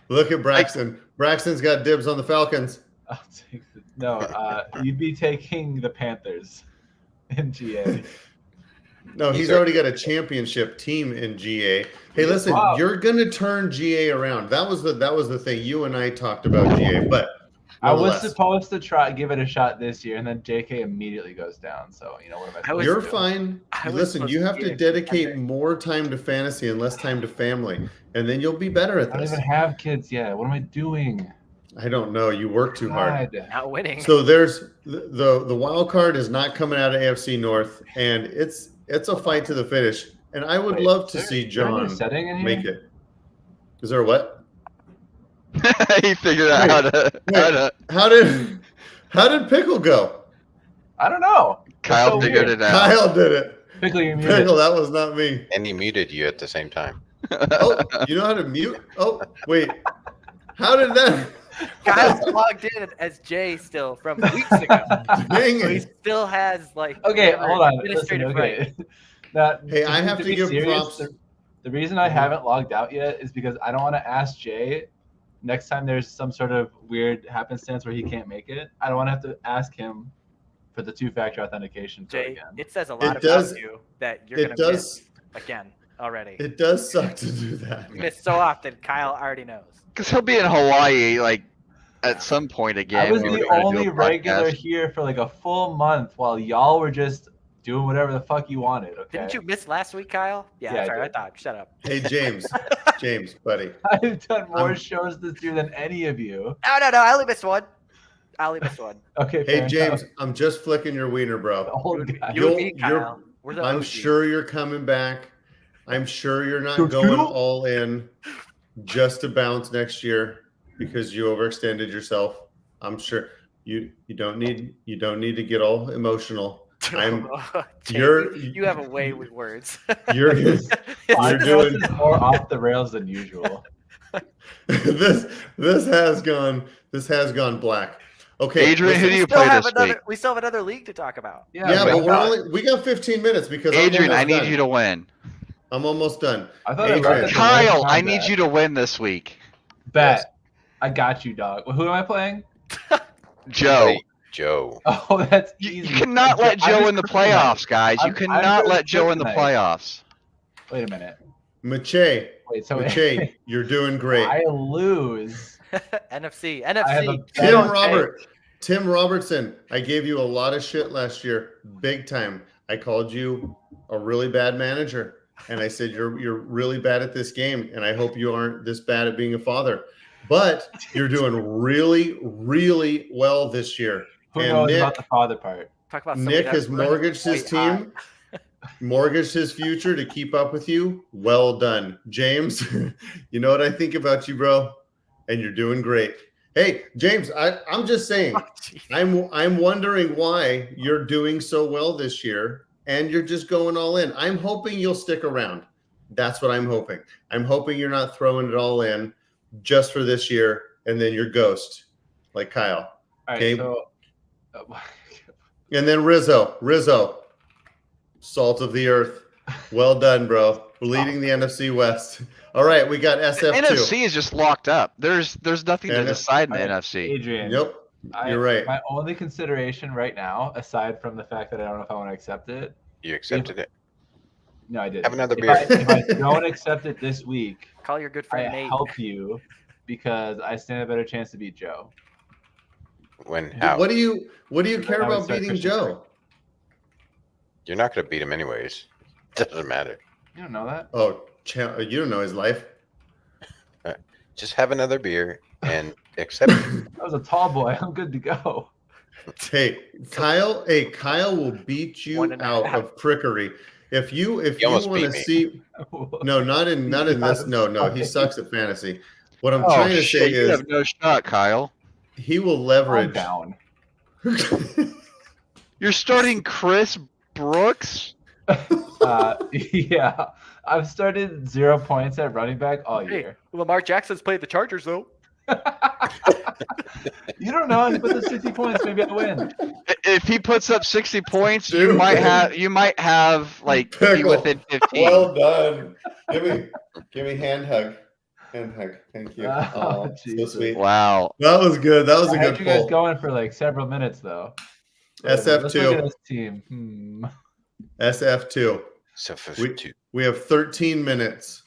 look at Braxton. Braxton's got dibs on the Falcons. I'll take the- No, you'd be taking the Panthers in GA. No, he's already got a championship team in GA. Hey, listen, Wow. you're gonna turn GA around. That was the thing. You and I talked about GA, but I was nonetheless, supposed to give it a shot this year, and then JK immediately goes down. So what am I supposed you're to do? fine. I was Listen, supposed you to have be to a dedicate contender. more time to fantasy and less time to family, and then you'll be better I at don't this. even have kids yet. What am I doing? I don't know. You work too hard. God. Not winning. So there's the wild card is not coming out of AFC North, and it's a fight to the finish. And I would Wait, love to is see there a new John setting in here? make it. Is there what? He figured out how to. How did Pickle go? I don't know. Kyle so figured weird. it out. Kyle did it. Pickle, you're muted. Pickle, that was not me. And he muted you at the same time. Oh, you know how to mute? Oh, wait. How did that? Kyle's logged in as Jay still from weeks ago. Dang So he it. still has Okay, whatever hold on. Listen, administrative right. okay. Hey, I have to be give serious, props. The reason I haven't logged out yet is because I don't want to ask Jay next time there's some sort of weird happenstance where he can't make it. I don't want to have to ask him for the 2-factor authentication Jay, again. it says a lot It does- about you that you're It going to does. miss again already. It does suck to do that. You miss so often, Kyle already knows. Because he'll be in Hawaii at some point again. I was when we're the gonna do a only regular podcast. here for like a full month while y'all were just doing whatever the fuck you wanted. Okay. Didn't you miss last week, Kyle? Yeah, Yeah, I sorry, I did. thought. Shut up. Hey, James, buddy. I've done more I'm- shows this year than any of you. No, I only missed one. Okay. Hey, fair James, enough. I'm just flicking your wiener, bro. Old guy. You and me, You'll- Kyle. We're the I'm OGs. sure you're coming back. I'm sure you're not Go going Q. all in just to bounce next year because you overextended yourself. I'm sure you don't need to get all emotional. Jay, you're- you have a way with words. You're Podcast doing is more off the rails than usual. this has gone black. Okay, Adrian, who listen. do you play this week? We still have another league to talk about. Yeah, but but we got 15 minutes because Adrian, I I'm need almost you done. to win. I'm almost done. I thought Adrian. I read Kyle, I need you to win this week. Bet. I got you, dog. Who am I playing? Joe. Hey, Joe. Oh, that's You easy. cannot let I'm Joe just in the kryptonite. playoffs, guys. You I'm cannot just let Joe in the kryptonite. playoffs. Wait a minute. Mache, Wait, so you're doing great. I lose. NFC. I have a Tim Robertson, I gave you a lot of shit last year, big time. I called you a really bad manager, and I said you're really bad at this game, and I hope you aren't this bad at being a father. But you're doing really, really well this year. Who And knows Nick- about the father part? Talk about somebody Nick that's has mortgaged his quite hot. team, mortgaged his future to keep up with you. Well done, James. You know what I think about you, bro, and you're doing great. Hey, James, I'm just saying, Oh, geez. I'm wondering why you're doing so well this year, and you're just going all in. I'm hoping you'll stick around. That's what I'm hoping. I'm hoping you're not throwing it all in just for this year, and then you're ghost, like Kyle. All right, Okay. so And then Rizzo, salt of the earth. Well done, bro. Leading the NFC West. All right, we got The SF2. NFC is just locked up. There's nothing to decide in the NFC. Adrian, Yep, you're right. My only consideration right now, aside from the fact that I don't know if I want to accept it. You accepted it. No, I didn't. Have another If beer. if I don't accept it this week, Call your good I friend Nate. help you because I stand a better chance to beat Joe. When? How? What do you care I would about start beating Christian Joe? You're not going to beat him anyways. Doesn't matter. You don't know that? Oh, you don't know his life. Just have another beer and accept it. That was a tall boy. I'm good to go. Hey, Kyle will beat you 1.5. out of prickery. If you almost want to beat me. see, no, not in this. No, he sucks at fantasy. What I'm trying to say you is have no shot, Kyle. he will Calm leverage. down. You're starting Chris Brooks. Yeah, I've started 0 points at running back all Hey, year. Lamar Jackson's played the Chargers though. You don't know. He puts up 60 points. Maybe I win. If he puts up 60 points, Dude. you might have like be Pickle. within 15. Well done. Give me hand hug. Thank you. Oh, Oh, so Jesus. sweet. Wow. That was good. That was a I had good you guys pull. going for like several minutes though. Let's SF2. look at this team. SF2. So for We- two. We have 13 minutes.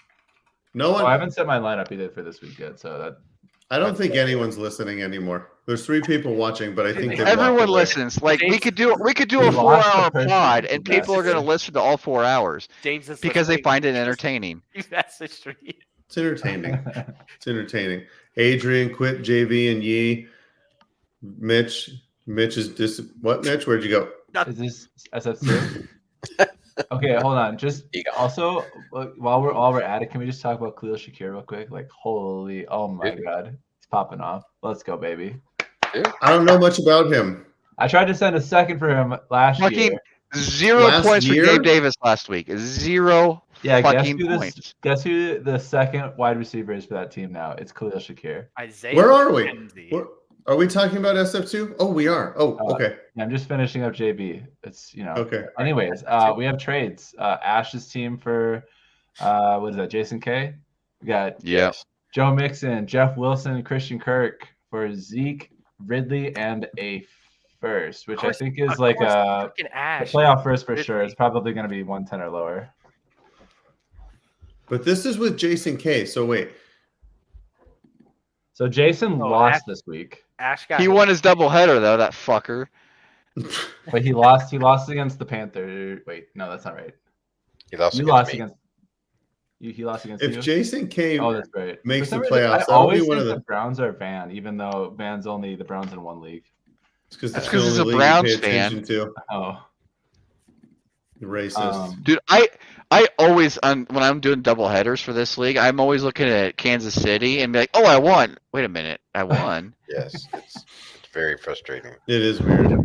No Oh, one. I haven't set my lineup either for this week yet, so that I don't think anyone's listening anymore. There's 3 people watching, but I think they've walked Everyone away. listens. Like we could do a We 4-hour lost the person pod, who and did people that. are going to listen to all 4 hours James is because they listening. find it entertaining. You messaged me. It's entertaining. It's entertaining. Adrian quit JV and Yee. Mitch is what? Mitch, where'd you go? is this SF2? Okay, hold on. Just You go. also while we're at it, can we just talk about Khalil Shakir real quick? Like, holy, oh my Dude. god, he's popping off. Let's go, baby. I don't know much about him. I tried to send a second for him last Fucking year. 0 Last points year? for Gabe Davis last week. 0 Yeah, fucking points. guess who the second wide receiver is for that team now? It's Khalil Shakir. Isaiah Where are we? McKenzie. Are we talking about SF2? Oh, we are. Oh, okay. Yeah, I'm just finishing up JB. It's Okay. Anyways, we have trades. Ash's team for what is that? Jason K. We got Yeah. Joe Mixon, Jeff Wilson, Christian Kirk for Zeke, Ridley, and a first, which I think is like a Fucking Ash. playoff first for sure. Ridley. It's probably going to be 110 or lower. But this is with Jason K. So wait. So Jason Oh, lost Ash- this week, Ash got He won his doubleheader though, that fucker. but he lost. He lost against the Panthers. Wait, no, that's not right. He lost You against lost me. against. He lost against If you. Jason K. Oh, that's right. makes For some the reason, playoffs, I that'll always be one think of the Browns are Van, even though Van's only the Browns in one league. It's because That's the 'cause he's only a league Browns you pay fan. attention to. Oh, Racist. Dude, I always when I'm doing double headers for this league, I'm always looking at Kansas City and be like, "Oh, I won." Wait a minute, I won. Yes, it's very frustrating. It is weird.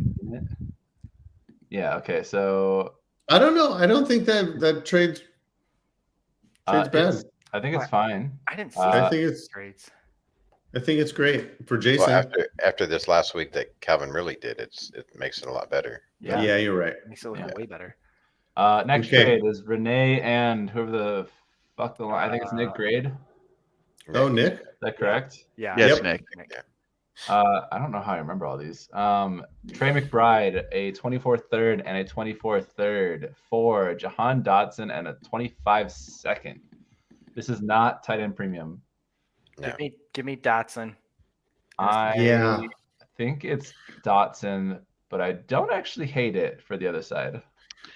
yeah. Okay, so I don't know. I don't think that trade's bad. I think it's fine. I didn't see I any think trades. it's great for Jason. Well, after this last week that Calvin really did, it makes it a lot better. yeah, you're right. Makes it look Yeah. way better. Next Okay. trade is Renee and whoever the fuck the line. I think it's Nick Grade. Is Oh, Nick. that correct? Yeah. Yes, Yep. Nick. I don't know how I remember all these. Trey McBride, a 24 third and a 24 third for Jahan Dotson and a 25 second. This is not tight end premium. No. Give me Dotson. I think it's Dotson, but I don't actually hate it for the other side.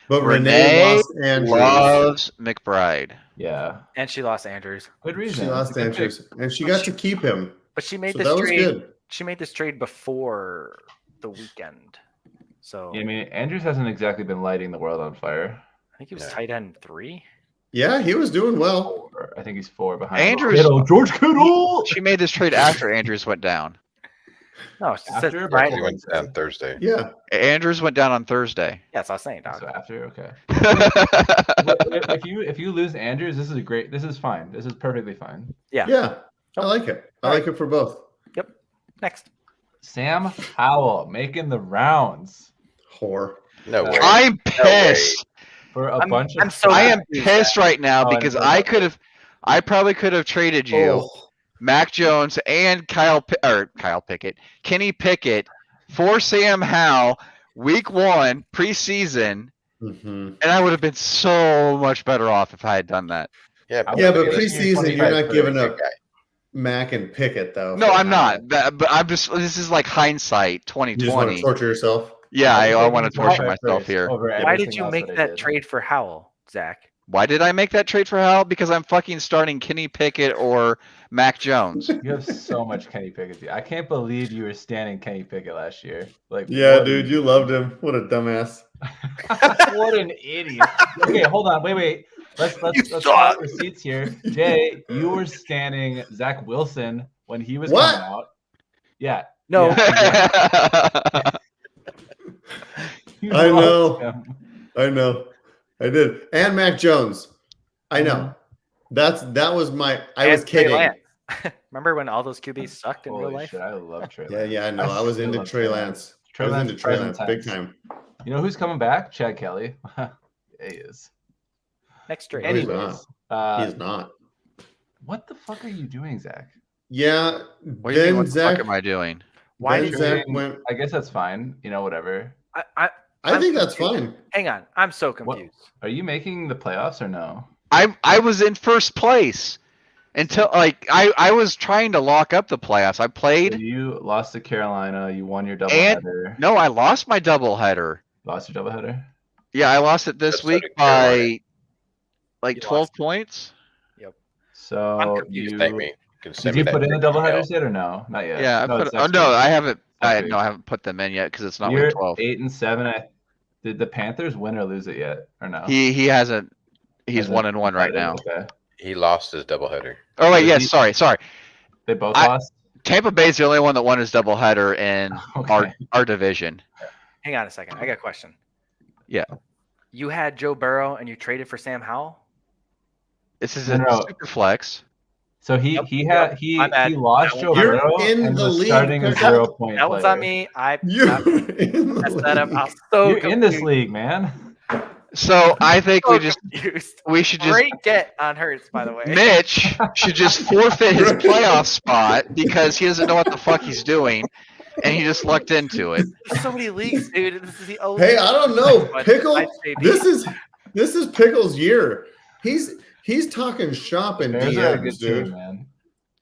But Renee Renee lost Andrews. Loves McBride. Yeah, And she lost Andrews. good She reason. lost It's a good pick. Andrews, and she got to keep him. But she made So this that was trade. good. She made this trade before the weekend. So Yeah, I mean, Andrews hasn't exactly been lighting the world on fire. I think he was Yeah. tight end 3. Yeah, he was doing well. I think he's 4 behind. Andrews- George Kittle. She made this trade after Andrews went down. No, she said After, right. He went down Thursday. Yeah. Andrews went down on Thursday. Yeah, that's what I was saying, dog. So after, okay. That's if you lose Andrews, this is great. This is fine. This is perfectly fine. Yeah. I like it. I like it for both. Yep. Next. Sam Howell making the rounds. Whore. No way. I'm pissed. For a bunch of I'm so I am confused, pissed right now Oh, I because didn't know about I probably could have traded you, Oh. Mac Jones and Kyle Pickett, Kenny Pickett for Sam Howell week 1 preseason, Mm-hmm. and I would have been so much better off if I had done that. Yeah, I Yeah, would've but given you preseason, you're 25 not for giving a up Mac and Pickett, though. No, for I'm Howell. not. But I'm just. This is like hindsight, You just want 2020. to torture yourself? Yeah, I I would've want to given you torture 25 myself first here. over Why everything did you else make I that did. trade for Howell, Zach? Why did I make that trade for Howell? Because I'm fucking starting Kenny Pickett or Mac Jones. You have so much Kenny Pickett. I can't believe you were standing Kenny Pickett last year. Like, Yeah, what dude, you loved him. What a dumbass. What an idiot. Okay, hold on. Wait. Let's talk receipts here. Jay, you were standing Zach Wilson when he was What? coming out. Yeah. No. Yeah, you I know. loved him. I know. I did. And Mac Jones. I know. Mhm. That was my. I was And Trey kidding. Lance. Remember when all those QBs sucked in real Holy life? shit, I love Trey Yeah, Lance. yeah, I know. I was still into love Trey Lance. I was into Trey present Lance big tense. time. You know who's coming back? Chad Kelly. Yeah, he is. Next trade. No, he's Anyways, He's not. what the fuck are you doing, Zach? Yeah. What do you mean? What the Zach. fuck am I doing? Why Then did Zach you- went. I guess that's fine. You know, whatever. I think that's confused. fine. Hang on. I'm so What- confused. Are you making the playoffs or no? I was in first place until I was trying to lock up the playoffs. I So played. you lost to Carolina. You won your And- doubleheader. No, I lost my doubleheader. Lost your doubleheader. Yeah, I lost it this So week did Carolina. by like You 12 lost. points. So I'm confused. you Thank me. You can did send me you that put in the freaking email. doubleheaders yet or no? Not yet. Yeah, I no, put. it's Oh next no, week. I haven't. Next week. I haven't put them in yet because it's not You're week 12. 8-7. Did the Panthers win or lose it yet or no? He hasn't. He's Hasn't 1-1 right now. decided? Okay. He lost his doubleheader. Oh wait, Did yes. he- Sorry. They both I- lost. Tampa Bay's the only one that won his doubleheader in Okay. our division. Hang on a second. I got a question. Yeah. You had Joe Burrow and you traded for Sam Howell? This is No, a no. super flex. So he My bad. lost Joe You're Burrow in and the was league, starting a Pickle. 0-point That was player. on me. I You. messed that up. I was so You're in this confused. league, man. So I think So we should just Great get on Hurts, by the way. Mitch should just forfeit his playoff spot because he doesn't know what the fuck he's doing, and he just lucked into it. There's so many leagues, dude. This is the only. Hey, I don't know, But Pickle. I'd say This is Pickle's year. He's talking shop and Bears are a good DMs, dude. team, man.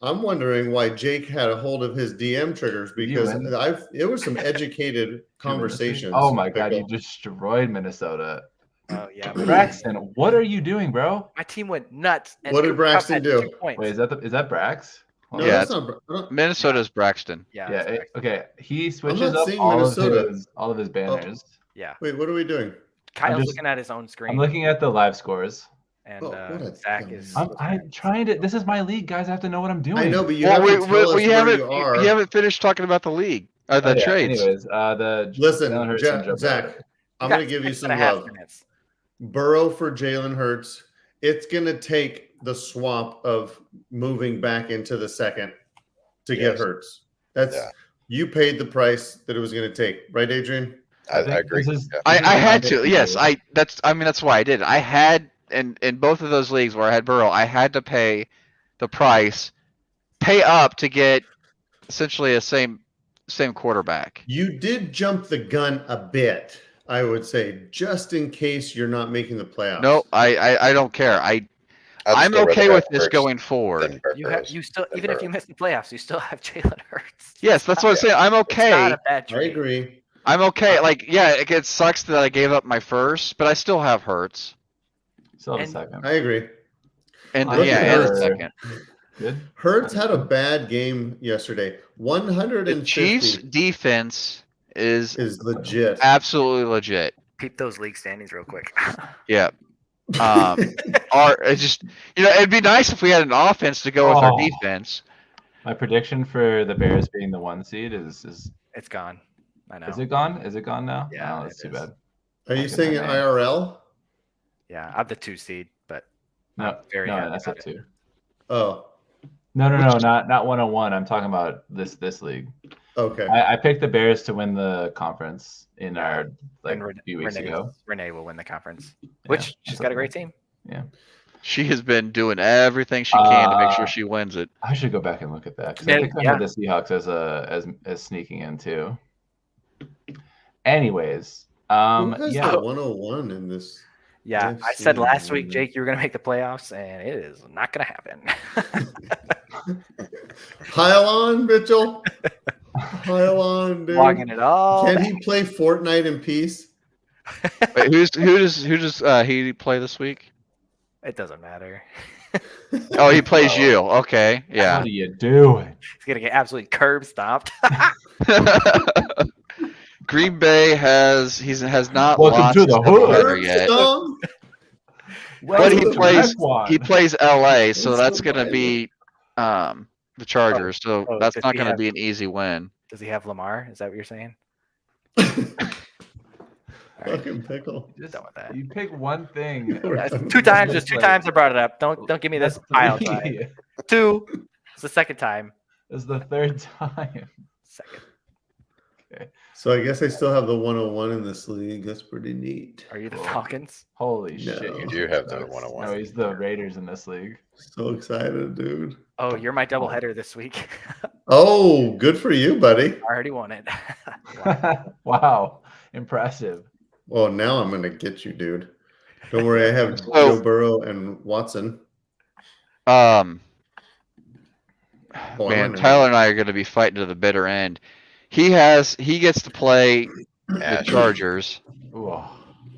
I'm wondering why Jake had a hold of his DM triggers because win? it was some educated conversations. Oh my god, Pickle. you destroyed Minnesota. Oh yeah, Braxton, what are you doing, bro? my team went nuts. And What did Cooper Kupp Braxton had do? 2 points. Wait, is that Brax? No, Hold Yeah, on. that's not. I don't- Minnesota's Braxton. Yeah. Yeah. it's Braxton. Okay. He switches not up seeing all Minnesota. of his banners. Yeah. Wait, what are we doing? Kyle's just- looking at his own screen, I'm looking at the live scores. and Oh, what a Zach dumb- is. I'm trying to. This is my league, guys. I have to know what I'm doing. I know, but you Well, have to tell us we where haven't. you are. You haven't finished talking about the league or the Oh, yeah. trades. Anyways, the Listen, Jalen Hurts and Joe Zach, Burrow. I'm got going to give you 6 some and a half love. minutes. Burrow for Jalen Hurts. It's going to take the swap of moving back into the second to get Yes. Hurts. That's Yeah. you paid the price that it was going to take, right, Adrian? I think agree. this is- Yeah. I had This is to. my Yes, league. that's why I did it. I had in both of those leagues where I had Burrow, I had to pay the price, pay up to get essentially a same quarterback. You did jump the gun a bit, I would say, just in case you're not making the playoffs. No, I don't care. I'd I'm still rather okay have with this Hurts going forward. than You have Burrows. you still than even if you Burrow. miss the playoffs, you still have Jalen Hurts. Yes, that's what I'm saying. I'm It's okay. not a bad I trade. agree. I'm okay. Like, yeah, it sucks that I gave up my first, but I still have Hurts. Still have a And- second. I agree. And Look yeah, at and a her. second. Good. Hurts had a bad game yesterday. The 150 Chiefs defense is is legit. absolutely legit. Peep those league standings real quick. Yeah. It's just it'd be nice if we had an offense to go with our Oh. defense. My prediction for the Bears being the 1 seed is It's gone. I know. is it gone? Is it gone now? Yeah, Oh, that's it too is. bad. Are you Look at saying that man. IRL? Yeah, I'm the 2 seed, but No, very no, happy that's about it too. Oh, No, not 101. I'm talking about this league. Okay. I picked the Bears to win the conference in our like And a few weeks ago. Renee will win the conference, Yeah, which she's got a great team. Yeah. She has been doing everything she can to make sure she wins it. I should go back and look at that because I think I had the Seahawks as sneaking in too. Anyways, Who has the 101 in this? Yeah, AFC? I said last week, Jake, you were going to make the playoffs, and it is not going to happen. Pile on, Mitchell. Pile on, dude. Logging it all. Can he play Fortnite in peace? Wait, who does he play this week? It doesn't matter. Oh, he plays you. Okay, yeah. What are you doing? He's going to get absolutely curb stomped. Green Bay has not Welcome lost to his the doubleheader hood. yet. Well, But he plays LA, so that's going to be the Chargers. So that's not going to be an easy win. Does he have Lamar? Is that what you're saying? Fucking pickle. Just done with that. You pick one thing. Two times. Just two times I brought it up. Don't give me this pile drive. Two. It's the second time. It's the third time. Second. Okay. So I guess I still have the 101 in this league. That's pretty neat. Are you the Falcons? Holy No. shit! You do have the 101. No, he's the Raiders in this league. So excited, dude. Oh, you're my doubleheader this week. Oh, good for you, buddy. I already won it. Wow, impressive. Well, now I'm gonna get you, dude. Don't worry, I have Joe Burrow and Watson. Man, I'm Tyler and I are going to be fighting to the bitter end. He gets to play the Chargers, Ooh.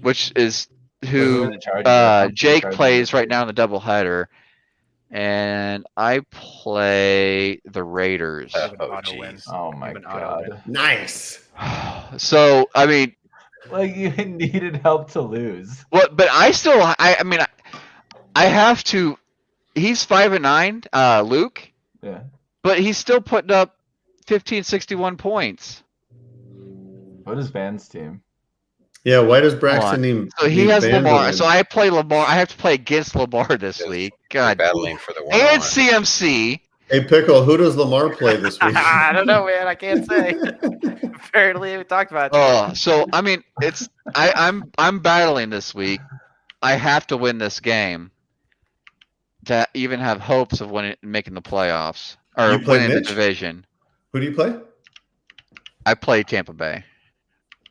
which is who The Chargers. Jake Chargers. plays right now in the doubleheader, and I play the Raiders. Jeez. Oh my god! Nice. So I mean, Like you needed help to lose. what? But I mean, I have to. He's 5-9, Luke. Yeah. But he's still putting up 61 points. What is Van's team? Yeah, why does Braxton need? So he has Lamar. So I play Lamar. I have to play against Lamar this week. God. Battling for the one. And CMC. Hey, Pickle, who does Lamar play this week? I don't know, man. I can't say. Apparently, we talked about it. So I mean, I'm battling this week. I have to win this game to even have hopes of making the playoffs or winning the division. Who do you play? I play Tampa Bay.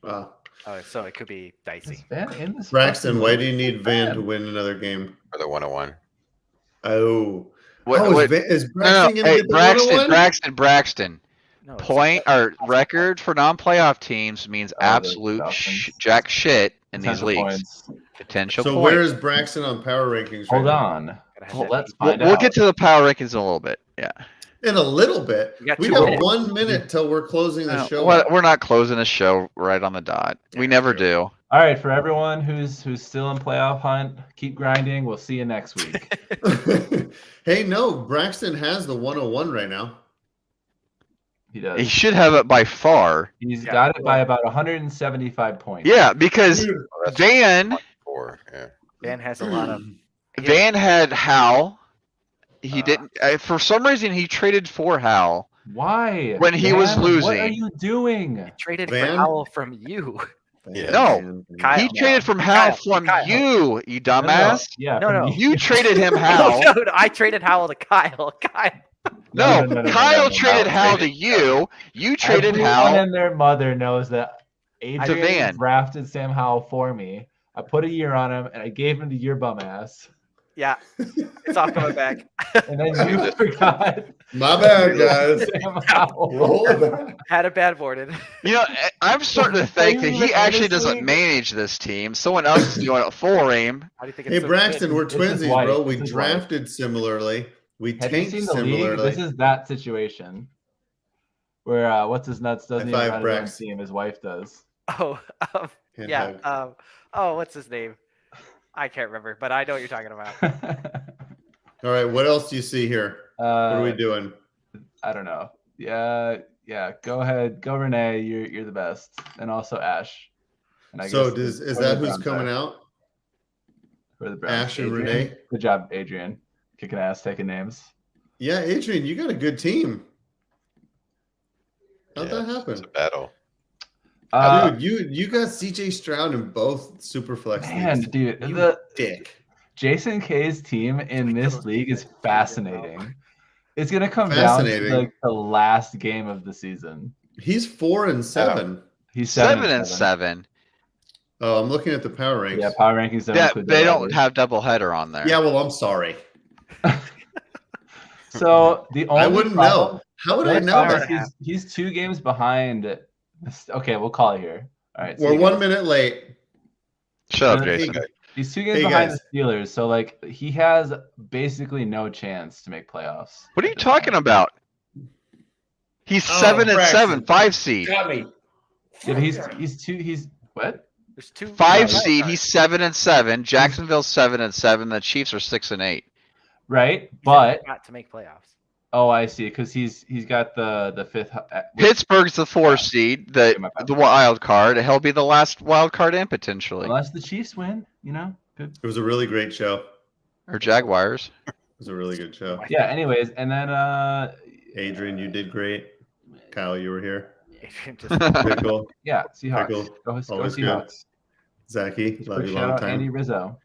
Wow. Oh, so it could be dicey. Is Van in this? Braxton, why do you need Van to win another game? For the 101. Oh. What, is Braxton going to get the 101? Braxton. No, it's- Point or record for non-playoff teams means absolute jack shit in these leagues. Points. Potential So points. where is Braxton on power rankings? Hold right now? on. gotta have Well, that let's deep. find We'll out. get to the power rankings in a little bit. Yeah. In a little bit. We got We 2 got minutes. 1 minute till we're closing the show. We're not closing the show right on the dot. We never do. All right, for everyone who's still in playoff hunt, keep grinding. We'll see you next week. Hey, no, Braxton has the 101 right now. He He does. should have it by far. He's got it by about 175 points. Yeah, because Van Yeah. Van has a lot of. Van had Hal. He didn't. For some reason, he traded for Hal. Why? When he was Van, What are losing. you doing? Traded for Van? Howell from you. Yeah. No, Kyle. he traded from Hal Kyle. from Kyle. you dumbass. Yeah. No, from no. You traded him No, Hal. no, I traded Howell to Kyle. Kyle. No, Kyle no. traded Hal to you. You traded Everyone Hal. and their mother knows that To Adrian Van. drafted Sam Howell for me. I put a year on him, and I gave him to your bum ass. Yeah, it's all coming back. And then you forgot My bad, guys. Sam Howell. Roll it back. Had a bad boarded. You know, I'm starting to think that he Even actually this doesn't league? manage this team. Someone else is doing it for him. How do you think Hey, it's so Braxton, we're This is twinsies, white. bro. We This is white. drafted similarly. We Have you tanked seen the league? similarly. This is that situation where what's his nuts doesn't even High five, have his own Brax. team. His wife does. Oh, Hand yeah. hug. What's his name? I can't remember, but I know what you're talking about. All right, what else do you see here? What are we doing? I don't know. Yeah. Go ahead. Go Renee. You're the best, and also Ash. And I So guess is who are that the who's Browns coming are? out? Who are the Browns? Ash and Adrian? Renee? Good job, Adrian. Kicking ass, taking names. Yeah, Adrian, you got a good team. How'd that It's happen? a battle. Dude, you got CJ Stroud in both super flex Man, leagues. dude, You the dick. Jason K's team in this league is fascinating. It's gonna come down to Fascinating. like the last game of the season. He's 4-7. He's 7-7. Oh, I'm looking at the power ranks. Yeah, power rankings don't Yeah, include they that don't either. have doubleheader on there. Yeah, well, I'm sorry. So the only I wouldn't problem, know. How would the I only know problem that? is he's 2 games behind. Okay, we'll call it here. All right, We're 1 minute late. Shut up, Hey, Jason. He's 2 games Hey, behind guys. the Steelers, so like he has basically no chance to make playoffs. What are you at this talking point. about? He's 7-7, Braxton. 5 seed. Got me. Yeah, but he's what? There's 2 5 No, seed. He's 7-7. Jacksonville's 7-7. The Chiefs are 6-8. Right, but not to make playoffs. oh, I see, because he's got the 5th. Pittsburgh's the 4 seed. The wild card. He'll be the last wild card in potentially. Unless the Chiefs win, you know, good. It was a really great show. Or Jaguars. It was a really good show. Yeah. Anyways, and then Adrian, you did great. Kyle, you were here. Adrian just Pickle, yeah, Seahawks. Pickle, Go always good. Seahawks. Zachy, love Quick you shout long out Andy time. Rizzo.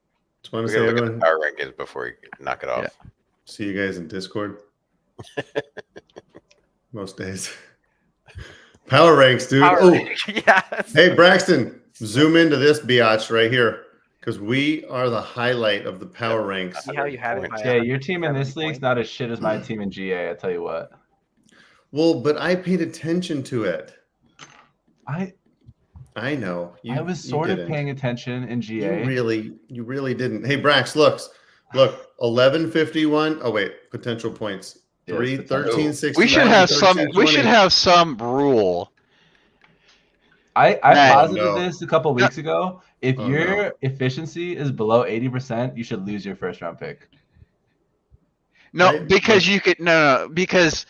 Just want We to say, gotta look at the everyone, power rankings before you knock it off. Yeah. see you guys in Discord. Most days. Power ranks, dude. Oh, yes. hey, Braxton, zoom into this biatch right here because we are the highlight of the power ranks. See how you have it. by Yeah, your team in this 70 league's not as shit as my team in GA. I tell you what. Well, but I paid attention to it. I know. I was sort of paying attention in GA. You really didn't. Hey, Brax, look, 1151. Oh wait, potential points. Yeah, 3, potential. 13, 16. We should have some. We should have some rule. I No. posited this a couple weeks ago. If Oh, your efficiency is below 80%, you should lose your 1st round pick. No, Right? because you could no, because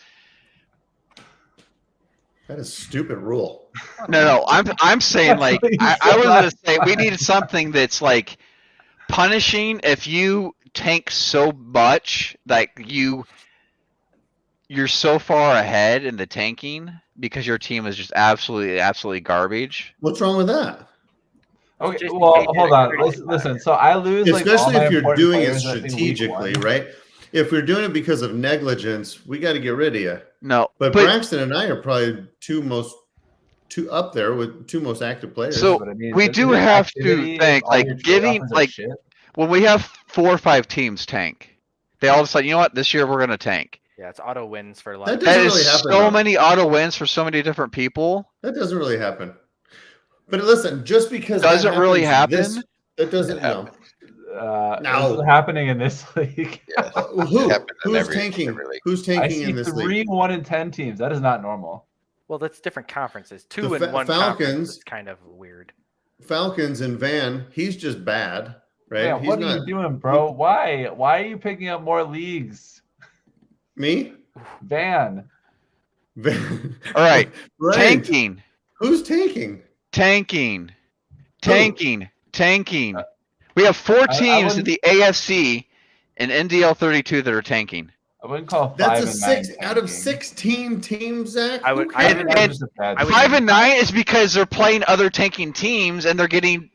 that is stupid rule. no. I'm saying like That's what you I said was last gonna say we need something that's like punishing if you tank so much like you're so far ahead in the tanking because your team is just absolutely garbage. What's wrong with that? Okay, Jason well, Kate did hold a on. great Listen, so I lose like all Especially my if you're important doing it players, I think, week strategically, 1. right? If we're doing it because of negligence, we got to get rid of you. No, But Braxton and I are probably two up there with 2 most active players. So But I mean, we isn't do it have activity to if think all like your trade getting offers are like shit? when we have 4 or 5 teams tank, they all decide, you know what, this year we're gonna tank. Yeah, it's auto wins for a lot. That Of doesn't That is really happen, so though. many auto wins for so many different people. That doesn't really happen. But listen, just because Does that it really happens, happen? that doesn't. It No. This is happening in this league. Yes. Who? It happens in Who's every tanking? league. Who's I tanking see in this 3 league? 1-10 teams. That is not normal. well, that's different conferences. 2 The and 1 Falcons- conference is kind of weird. Falcons and Van. He's just bad, right? Yeah, He's what not are you doing, bro? Why are you picking up more leagues? me. Van. Van. All right, right. tanking, Who's tanking? tanking. We have 4 I teams in wouldn't- the AFC and NDL 32 that are tanking. I wouldn't call 5 That's a and 9 6 out of tanking. 16 teams, Zach. I Who would- cares? I think that's And- just a bad I would- 5 and 9 is because they're playing other tanking teams and they're getting.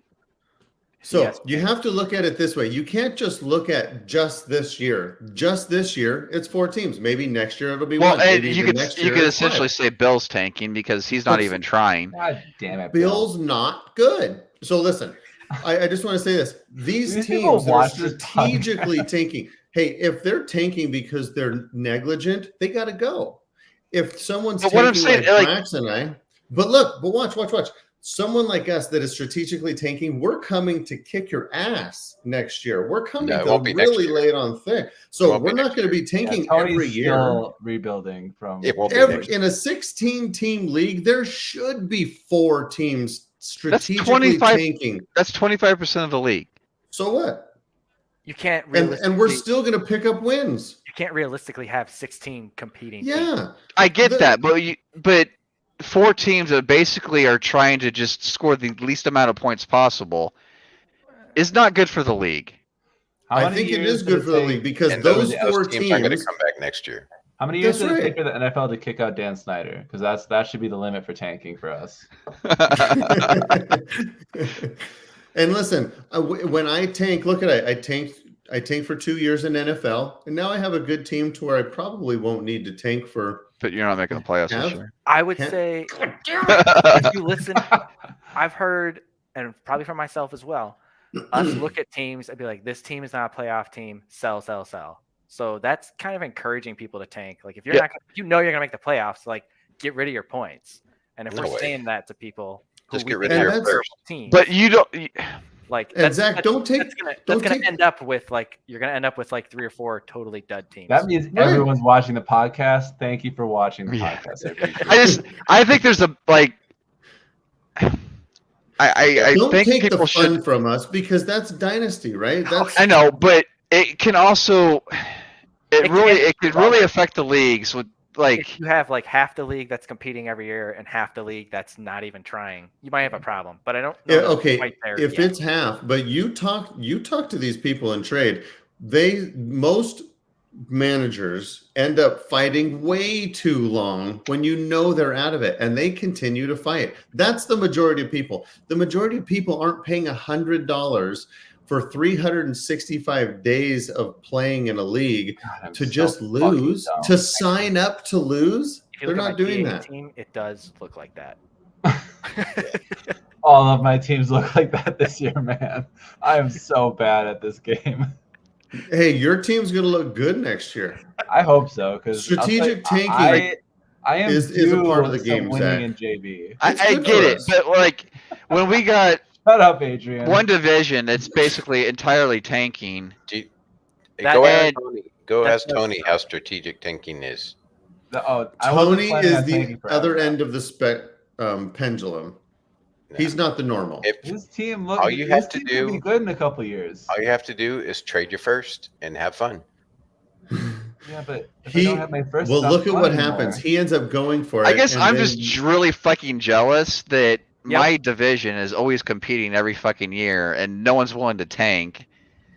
So Yes. you have to look at it this way. You can't just look at just this year. Just this year, it's 4 teams. Maybe next year it'll be Well, 1. and Maybe you the could next year you could it's 5. essentially say Bill's tanking because he's not But- even trying. God damn it, Bill. Bill's not good. So listen, I just want to say this. These These people teams that are watch this strategically tanking. Hey, if they're tanking because they're negligent, they got to go. If someone's But tanking what I'm saying, like like- Max and I, but watch. Someone like us that is strategically tanking, we're coming to kick your ass next year. We're coming No, it to won't be next really year. lay it on thick. It So won't be we're not next going to be Yeah, tanking Tony's every year. still rebuilding from. It won't be Every, next in a 16-team league, there should be 4 teams strategically 25 tanking. That's 25% of the league. So what? You can't And realistically, we're still going to pick up wins. you can't realistically have 16 competing. teams. Yeah. I get The- that, but 4 teams that basically are trying to just score the least amount of points possible is not good for the league. I think it is good for the league because And those those four teams are going to teams. come back next year. How many years That's did it right. take for the NFL to kick out Dan Snyder? Because that should be the limit for tanking for us. And listen, when I tank, look at it. I tanked for 2 years in NFL, and now I have a good team to where I probably won't need to tank for. But you're not making the playoffs this Have- year. I would Can't- say if you listen, I've heard, and probably for myself as well, us look at teams and be like, this team is not a playoff team. Sell, sell, sell. So that's kind of encouraging people to tank. Like if you're not, if you know you're gonna make the playoffs, like get rid of your points. And if No we're way. saying that to people, Just who get we rid think of are your terrible first. teams, But you don't. like And Zach, don't take. that's don't gonna take- end up with like you're gonna end up with like 3 or 4 totally dud teams. That means Right. everyone's watching the podcast. Thank you for watching the Yeah. podcast. I appreciate it. I think there's a like. I Don't think take people the fun should. from us because that's dynasty, right? That's I know, but it can also. It could really affect the leagues with like. If you have like half the league that's competing every year and half the league that's not even trying, you might have a problem. But I don't know. Yeah, that okay. it's quite there If yet. it's half, but you talk to these people in trade, most managers end up fighting way too long when you know they're out of it and they continue to fight. That's the majority of people. The majority of people aren't paying $100 for 365 days of playing in a league God, I'm to so just fucking lose, dumb. to sign up to lose. if you They're look at not my doing PA that. team, it does look like that. All of my teams look like that this year, man. I am so bad at this game. Hey, your team's going to look good next year. I hope so because Strategic tanking I am is a due part of the some game, winning Zach. in JV. I good get for it, us. but like when we got Shut up, Adrian. one division, it's basically entirely tanking. That- Go and- ask Tony. Go that's ask Tony how strategic tanking is. I wasn't Tony planning is on the tanking forever. other end of the pendulum. No. He's not the normal. If His team All you have to could do- be good in a couple years. all you have to do is trade your first and have fun. Yeah, but if I don't have my first, Well, it's not look at fun what anymore. happens. He ends up going for it. I guess and I'm then just really fucking jealous that my division is always competing every fucking year and no one's willing to tank.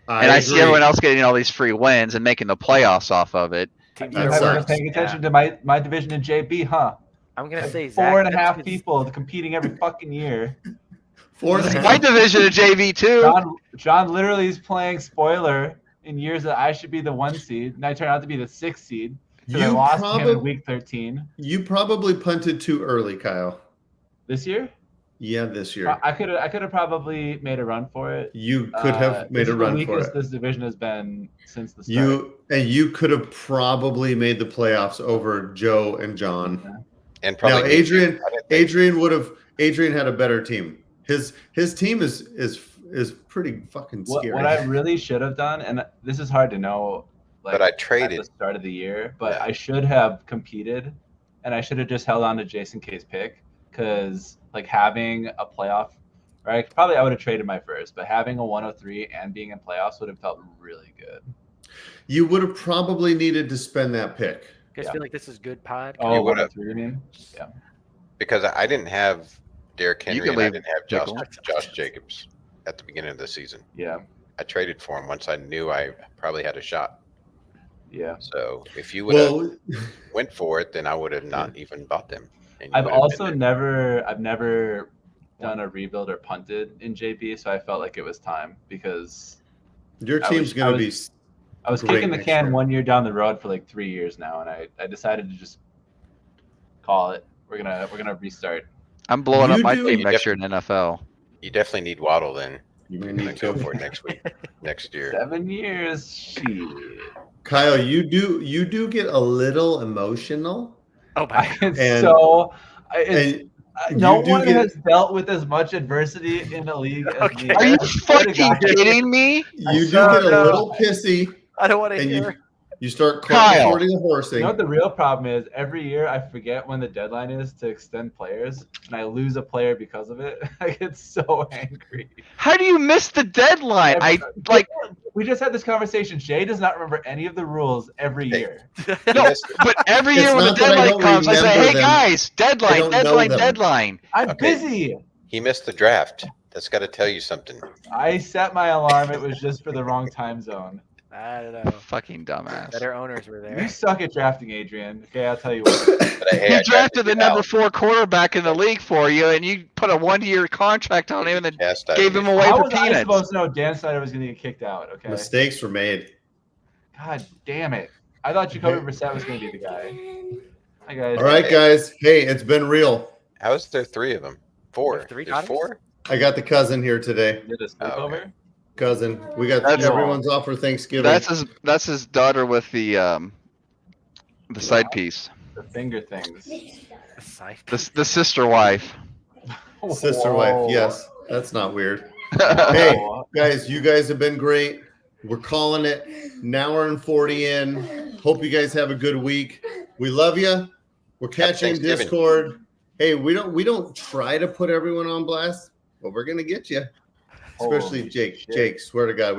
And I see agree. everyone else getting all these free wins and making the playoffs off of it. Teams That You are haven't been sucks. paying attention to my division in JB, huh? I'm gonna say Four and a Zach, half that's 'cause- people competing every fucking year. 4.5. My division of JV too. John literally is playing spoiler in years that I should be the 1 seed, and I turn out to be the 6th seed. So I You lost to him probably in week 13 you probably punted too early, Kyle. this year. Yeah, this year. I could have probably made a run for it. You could have made This a is run the for weakest it. this division has been since the start. You could have probably made the playoffs over Joe and John. And probably Now, me too. Adrian- I didn't think- Adrian had a better team. His team is pretty fucking scary. What I really should have done, and this is hard to know, like, But I at traded. the start of the year, but Yeah. I should have competed, and I should have just held on to Jason K's pick, because like having a playoff, right? I would have traded my first, but having a 103 and being in playoffs would have felt really good. You would have probably needed to spend that pick. You guys feel like this is good pod? Oh, You would've. 103, you mean? Yeah. Because I didn't have Derrick You Henry can and I leave didn't have Jacob. Josh Jacobs at the beginning of the season. Yeah. I traded for him once I knew I probably had a shot. Yeah. So if you would have Well, went for it, then I would have not even bought them. And you I've would have also been never done a rebuild or punted in JB, so I felt like it was time because your I team's was- going I to be. was- I was Great kicking the next can year. 1 year down the road for like 3 years now, and I decided to just call it. We're gonna restart. I'm blowing up You my do- team You next year in NFL. You definitely need Waddle then. You may And then need go to. for it next week, next year. 7 years, shit. Kyle, you do get a little emotional, Oh my God. And- So it's, and no you do one get- has dealt with as much adversity in the league as Okay. me. Are you I swear to fucking God. kidding me? you do No, get a no. little pissy, I don't want to and hear. you start Kyle. recording the You horsing. know what the real problem is? Every year I forget when the deadline is to extend players, and I lose a player because of it. I get so angry. How do you miss the deadline? I like We just had this conversation. Shay does not remember any of the rules every Hey. year. no, Yes. but every It's year when the not that I deadline don't comes, I say, remember "Hey them. guys, I deadline, don't know deadline, them. deadline." I'm Okay. busy. He missed the draft. That's got to tell you something. I set my alarm. It was just for the wrong time zone. I don't know. Fucking dumbass. Better owners were there. You suck at drafting, Adrian. Okay, I'll tell you what. But hey, He I drafted the you number out. 4 quarterback in the league for you, and you put a 1-year contract on him and then Chastising gave him you. away How for was I peanuts. supposed to know Dan Snyder was going to get kicked out? Okay. Mistakes were made. God damn it. I thought Jacoby Brissett was going to be the guy. Hi, guys. All right, guys. Hey, it's been real. How is there 3 of them? 4. There's 3 There's daughters? 4? I got the cousin here today. Did a sleepover? Cousin. We got That's- everyone's off for Thanksgiving. That's his daughter with the side piece. The finger things. The scythe. The sister wife. Sister Whoa. wife. Yes. That's not weird. Whoa. Hey, guys, you guys have been great. We're calling it. Now we're in 40 in. Hope you guys have a good week. We love you. We're catching Thanksgiving. Discord. Hey, we don't try to put everyone on blast, but we're gonna get you. Especially Holy Jake. shit. Jake, swear to God, we